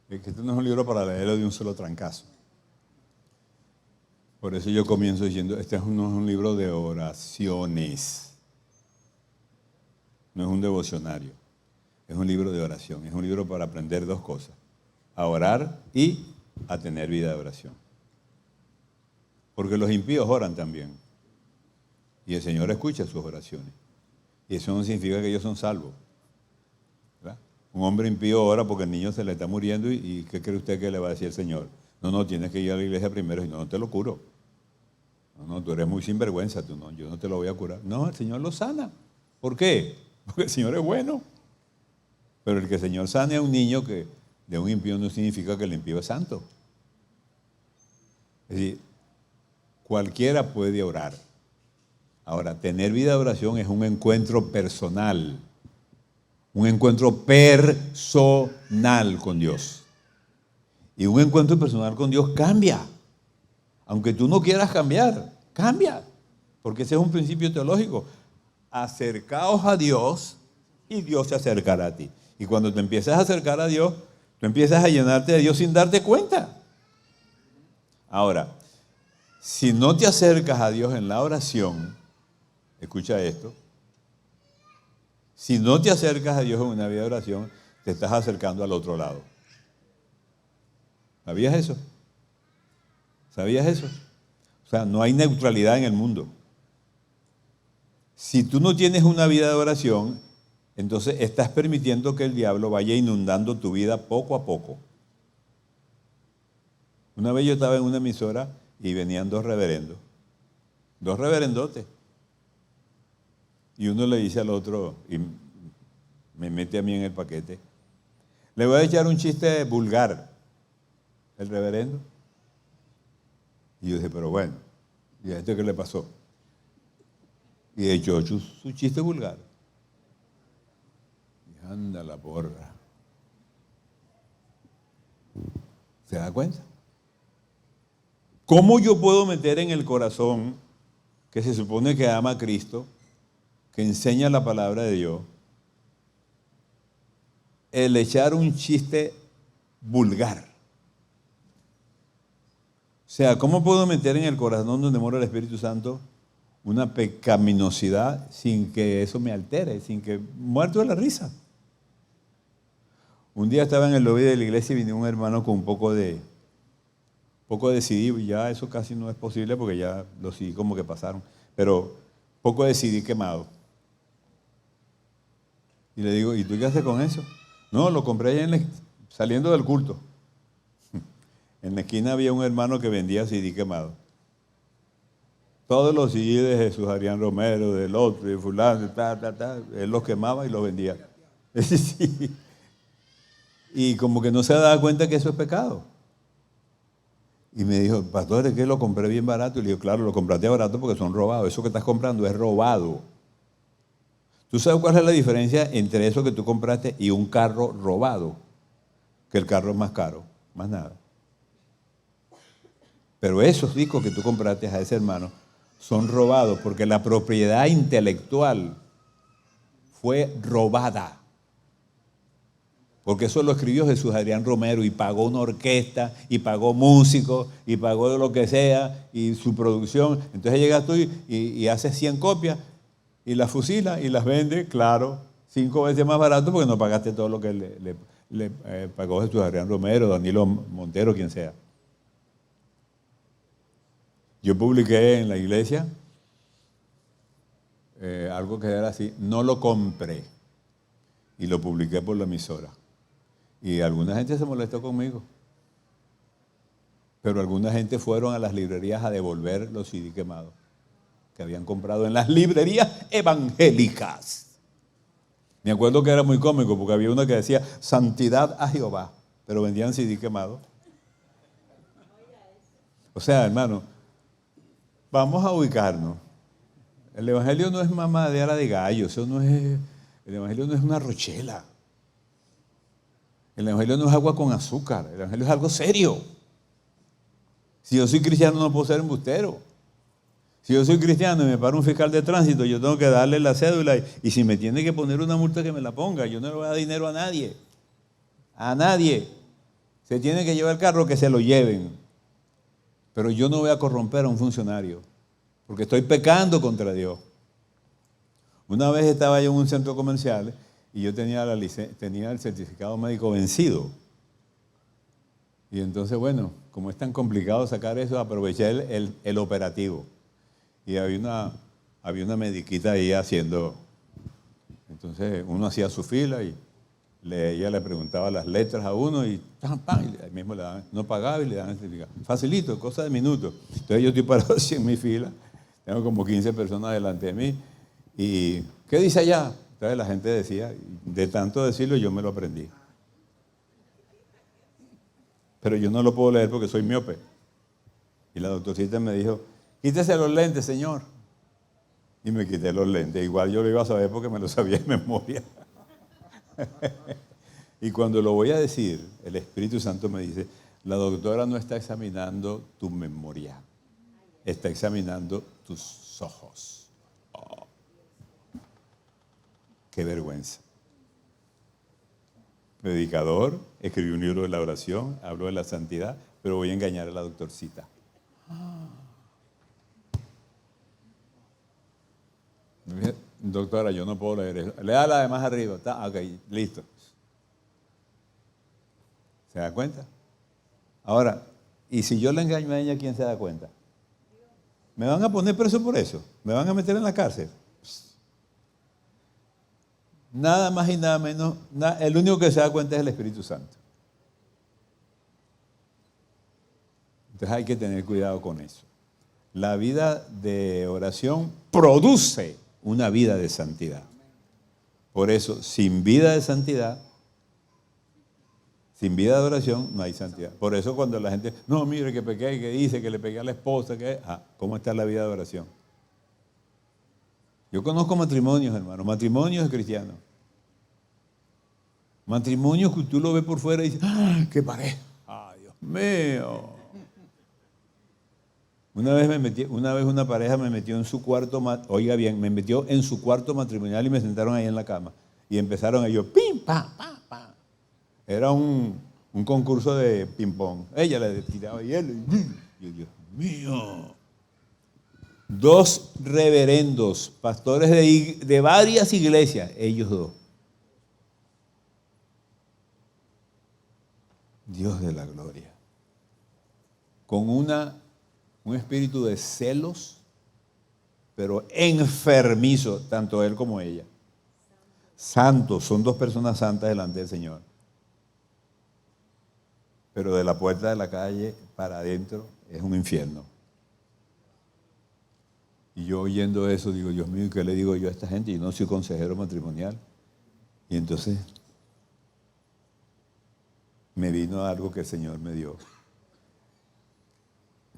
este no es un libro para leerlo de un solo trancazo. Por eso yo comienzo diciendo, este no es un libro de oraciones. No es un devocionario. Es un libro de oración. Es un libro para aprender 2 cosas. A orar y a tener vida de oración. Porque los impíos oran también. Y el Señor escucha sus oraciones. Y eso no significa que ellos son salvos. ¿Verdad? Un hombre impío ora porque el niño se le está muriendo y ¿qué cree usted que le va a decir el Señor? No, tienes que ir a la iglesia primero y no te lo curo. No, tú eres muy sinvergüenza, yo no te lo voy a curar. No, el Señor lo sana. ¿Por qué? Porque el Señor es bueno. Pero el que el Señor sane a un niño que de un impío no significa que el impío es santo. Es decir, cualquiera puede orar. Ahora, tener vida de oración es un encuentro personal. Un encuentro personal con Dios. Y un encuentro personal con Dios cambia. Aunque tú no quieras cambiar, cambia. Porque ese es un principio teológico. Acercaos a Dios y Dios se acercará a ti. Y cuando te empiezas a acercar a Dios, tú empiezas a llenarte de Dios sin darte cuenta. Ahora, si no te acercas a Dios en la oración, escucha esto, si no te acercas a Dios en una vida de oración, te estás acercando al otro lado. ¿Sabías eso? ¿Sabías eso? O sea, no hay neutralidad en el mundo. Si tú no tienes una vida de oración, entonces estás permitiendo que el diablo vaya inundando tu vida poco a poco. Una vez yo estaba en una emisora y venían dos reverendotes. Y uno le dice al otro, y me mete a mí en el paquete, le voy a echar un chiste vulgar, el reverendo. Y yo dije, pero bueno, ¿y a este qué le pasó? Y echó su chiste vulgar. Y anda la porra. ¿Se da cuenta? ¿Cómo yo puedo meter en el corazón que se supone que ama a Cristo, que enseña la palabra de Dios, el echar un chiste vulgar? O sea, ¿cómo puedo meter en el corazón donde mora el Espíritu Santo una pecaminosidad sin que eso me altere, sin que muerto de la risa? Un día estaba en el lobby de la iglesia y vino un hermano con un poco de CD, y ya eso casi no es posible porque ya los CD como que pasaron, pero poco de CD quemado. Y le digo, ¿y tú qué haces con eso? No, lo compré allá saliendo del culto. En la esquina había un hermano que vendía CD quemado. Todos los CD de Jesús Adrián Romero, del otro, de fulano, él los quemaba y los vendía. Sí. Y como que no se daba cuenta que eso es pecado. Y me dijo, pastor, es que lo compré bien barato. Y le digo, claro, lo compraste barato porque son robados. Eso que estás comprando es robado. ¿Tú sabes cuál es la diferencia entre eso que tú compraste y un carro robado? Que el carro es más caro, más nada. Pero esos discos que tú compraste a ese hermano son robados porque la propiedad intelectual fue robada. Porque eso lo escribió Jesús Adrián Romero y pagó una orquesta y pagó músicos y pagó lo que sea y su producción. Entonces llegas tú y haces 100 copias y las fusilas y las vendes, claro, 5 veces más barato porque no pagaste todo lo que le pagó Jesús Adrián Romero, Danilo Montero, quien sea. Yo publiqué en la iglesia algo que era así, no lo compré, y lo publiqué por la emisora. Y alguna gente se molestó conmigo. Pero alguna gente fueron a las librerías a devolver los CD quemados que habían comprado en las librerías evangélicas. Me acuerdo que era muy cómico porque había una que decía Santidad a Jehová, pero vendían CD quemados. O sea, hermano, vamos a ubicarnos. El evangelio no es mamadera de gallo, el evangelio no es una rochela. El evangelio no es agua con azúcar, el evangelio es algo serio. Si yo soy cristiano no puedo ser embustero. Si yo soy cristiano y me para un fiscal de tránsito, yo tengo que darle la cédula y si me tiene que poner una multa que me la ponga. Yo no le voy a dar dinero a nadie. A nadie. Se tiene que llevar el carro, que se lo lleven. Pero yo no voy a corromper a un funcionario porque estoy pecando contra Dios. Una vez estaba yo en un centro comercial y yo tenía el certificado médico vencido. Y entonces, bueno, como es tan complicado sacar eso, aproveché el operativo. Y había una mediquita ahí haciendo. Entonces uno hacía su fila y ella le preguntaba las letras a uno y ahí mismo le daban, no pagaba y le daban el certificado. Facilito, cosa de minutos. Entonces yo estoy parado así en mi fila, tengo como 15 personas delante de mí. ¿Y qué dice allá? Entonces la gente decía, de tanto decirlo yo me lo aprendí. Pero yo no lo puedo leer porque soy miope. Y la doctorcita me dijo, quítese los lentes, señor. Y me quité los lentes. Igual yo lo iba a saber porque me lo sabía de memoria. Y cuando lo voy a decir, el Espíritu Santo me dice, la doctora no está examinando tu memoria. está examinando tus ojos. Oh, qué vergüenza. Predicador, escribí un libro de la oración, hablo de la santidad, pero voy a engañar a la doctorcita. Doctora, yo no puedo leer eso. Lea la de más arriba. Está, ok, listo. ¿Se da cuenta? Ahora, ¿y si yo le engaño a ella, quién se da cuenta? ¿Me van a poner preso por eso? ¿Me van a meter en la cárcel? Nada más y nada menos, el único que se da cuenta es el Espíritu Santo. Entonces hay que tener cuidado con eso. La vida de oración produce una vida de santidad. Por eso, sin vida de santidad, sin vida de oración, no hay santidad. Por eso cuando la gente, no, mire que pequé, que dice que le pegué a la esposa, ¿cómo está la vida de oración? Yo conozco matrimonios, hermano, matrimonios cristianos. Matrimonios que tú lo ves por fuera y dices, ¡ah, qué pareja! ¡Ay, Dios mío! Una vez una pareja me metió en su cuarto, oiga bien, me metió en su cuarto matrimonial y me sentaron ahí en la cama. Y empezaron ellos, pim, pam, pam, pam. Era un concurso de ping-pong. Ella le tiraba hielo y yo, Dios mío. 2 reverendos, pastores de varias iglesias, ellos 2. Dios de la gloria. Con un espíritu de celos, pero enfermizo, tanto él como ella. Santos, son 2 personas santas delante del Señor. Pero de la puerta de la calle para adentro es un infierno. Y yo oyendo eso digo, Dios mío, ¿qué le digo yo a esta gente? Yo no soy consejero matrimonial. Y entonces me vino algo que el Señor me dio.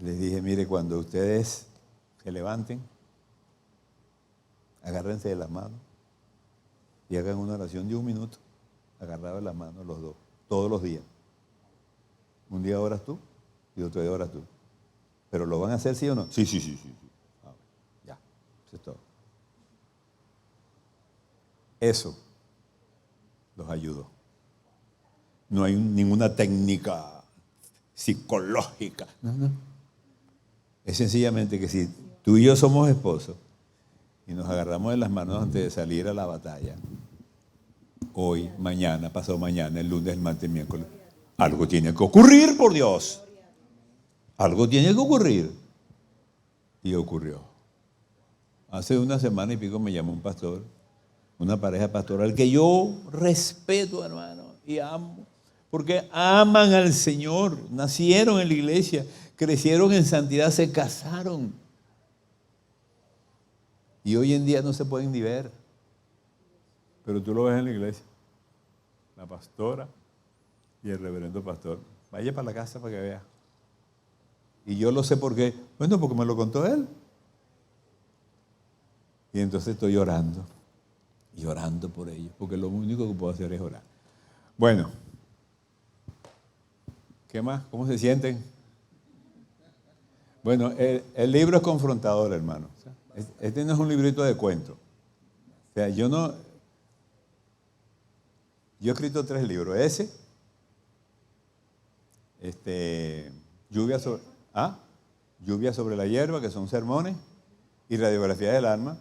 Les dije, mire, cuando ustedes se levanten, agárrense de las manos y hagan una oración de 1 minuto, agarrados de las manos los 2, todos los días. Un día oras tú y otro día oras tú. ¿Pero lo van a hacer sí o no? Sí. Ya, eso es todo. Eso los ayudó. No hay ninguna técnica psicológica. No. Es sencillamente que si tú y yo somos esposos y nos agarramos de las manos antes de salir a la batalla, hoy, mañana, pasado mañana, el lunes, el martes, el miércoles, algo tiene que ocurrir, por Dios. Algo tiene que ocurrir. Y ocurrió. Hace 1 semana y pico me llamó un pastor, una pareja pastoral que yo respeto, hermano, y amo, porque aman al Señor, nacieron en la iglesia, crecieron en santidad, se casaron. Y hoy en día no se pueden ni ver. Pero tú lo ves en la iglesia. La pastora y el reverendo pastor. Vaya para la casa para que vea. Y yo lo sé porque, bueno, porque me lo contó él. Y entonces estoy orando. Y orando por ellos. Porque lo único que puedo hacer es orar. Bueno. ¿Qué más? ¿Cómo se sienten? Bueno, el libro es confrontador, hermano. Este no es un librito de cuentos. O sea, yo he escrito 3 libros. Lluvia sobre la hierba, que son sermones, y Radiografía del alma,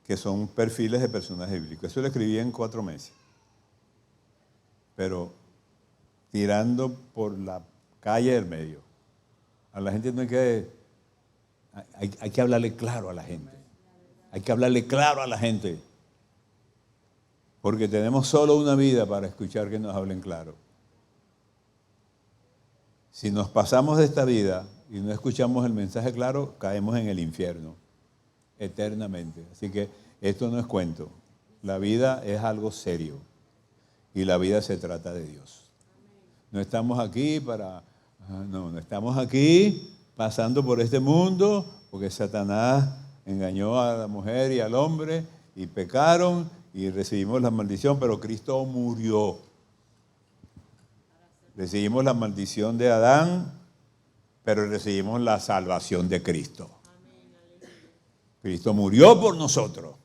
que son perfiles de personajes bíblicos. Eso lo escribí en 4 meses. Pero tirando por la calle del medio. A la gente no hay que hablarle claro a la gente. Hay que hablarle claro a la gente. Porque tenemos solo una vida para escuchar que nos hablen claro. Si nos pasamos de esta vida y no escuchamos el mensaje claro, caemos en el infierno eternamente. Así que esto no es cuento. La vida es algo serio. Y la vida se trata de Dios. No estamos aquí no estamos aquí pasando por este mundo porque Satanás engañó a la mujer y al hombre y pecaron y recibimos la maldición, pero Cristo murió. Recibimos la maldición de Adán pero recibimos la salvación de Cristo. Cristo murió por nosotros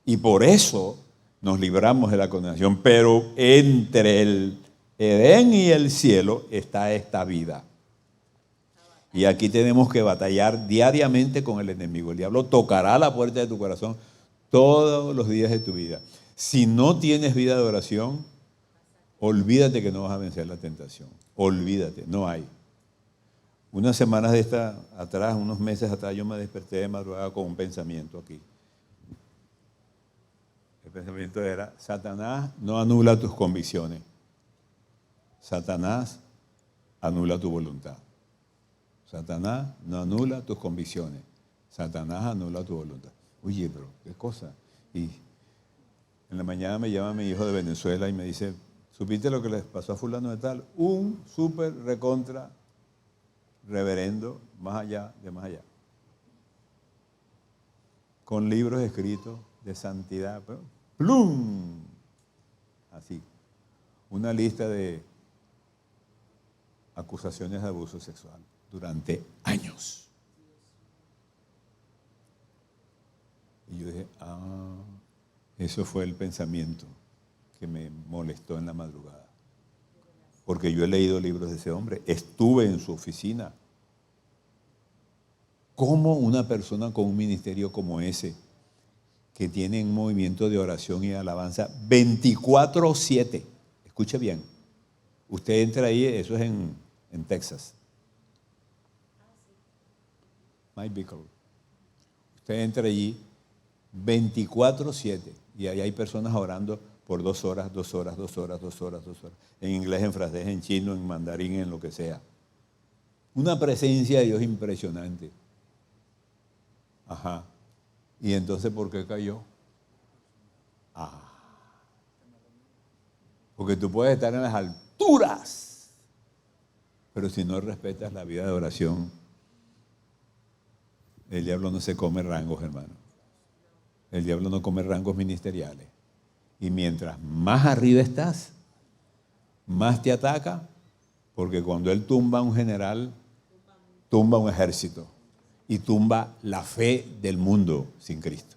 y por eso nos libramos de la condenación, pero entre el Edén y el cielo está esta vida. Y aquí tenemos que batallar diariamente con el enemigo. El diablo tocará la puerta de tu corazón todos los días de tu vida. Si no tienes vida de oración, olvídate que no vas a vencer la tentación. Olvídate, no hay. Unas semanas de esta atrás, unos meses atrás, yo me desperté de madrugada con un pensamiento aquí. El pensamiento era: Satanás no anula tus convicciones. Satanás anula tu voluntad. Satanás no anula tus convicciones. Satanás anula tu voluntad. Oye, pero qué cosa. Y en la mañana me llama mi hijo de Venezuela y me dice: ¿supiste lo que les pasó a fulano de tal? Un súper recontra reverendo, más allá de más allá. Con libros escritos de santidad. ¡Plum! Así. Una lista de acusaciones de abuso sexual durante años. Y yo dije, eso fue el pensamiento que me molestó en la madrugada. Porque yo he leído libros de ese hombre, estuve en su oficina. ¿Cómo una persona con un ministerio como ese, que tiene un movimiento de oración y alabanza 24/7, escuche bien, usted entra ahí, eso es en Texas, My Beacon. Usted entra allí 24/7 y ahí hay personas orando por 2 horas, 2 horas, 2 horas, 2 horas, 2 horas. En inglés, en francés, en chino, en mandarín, en lo que sea. Una presencia de Dios impresionante. Ajá. ¿Y entonces por qué cayó? Porque tú puedes estar en las alturas, pero si no respetas la vida de oración, el diablo no se come rangos, hermano. El diablo no come rangos ministeriales. Y mientras más arriba estás, más te ataca, porque cuando él tumba a un general, tumba un ejército y tumba la fe del mundo sin Cristo.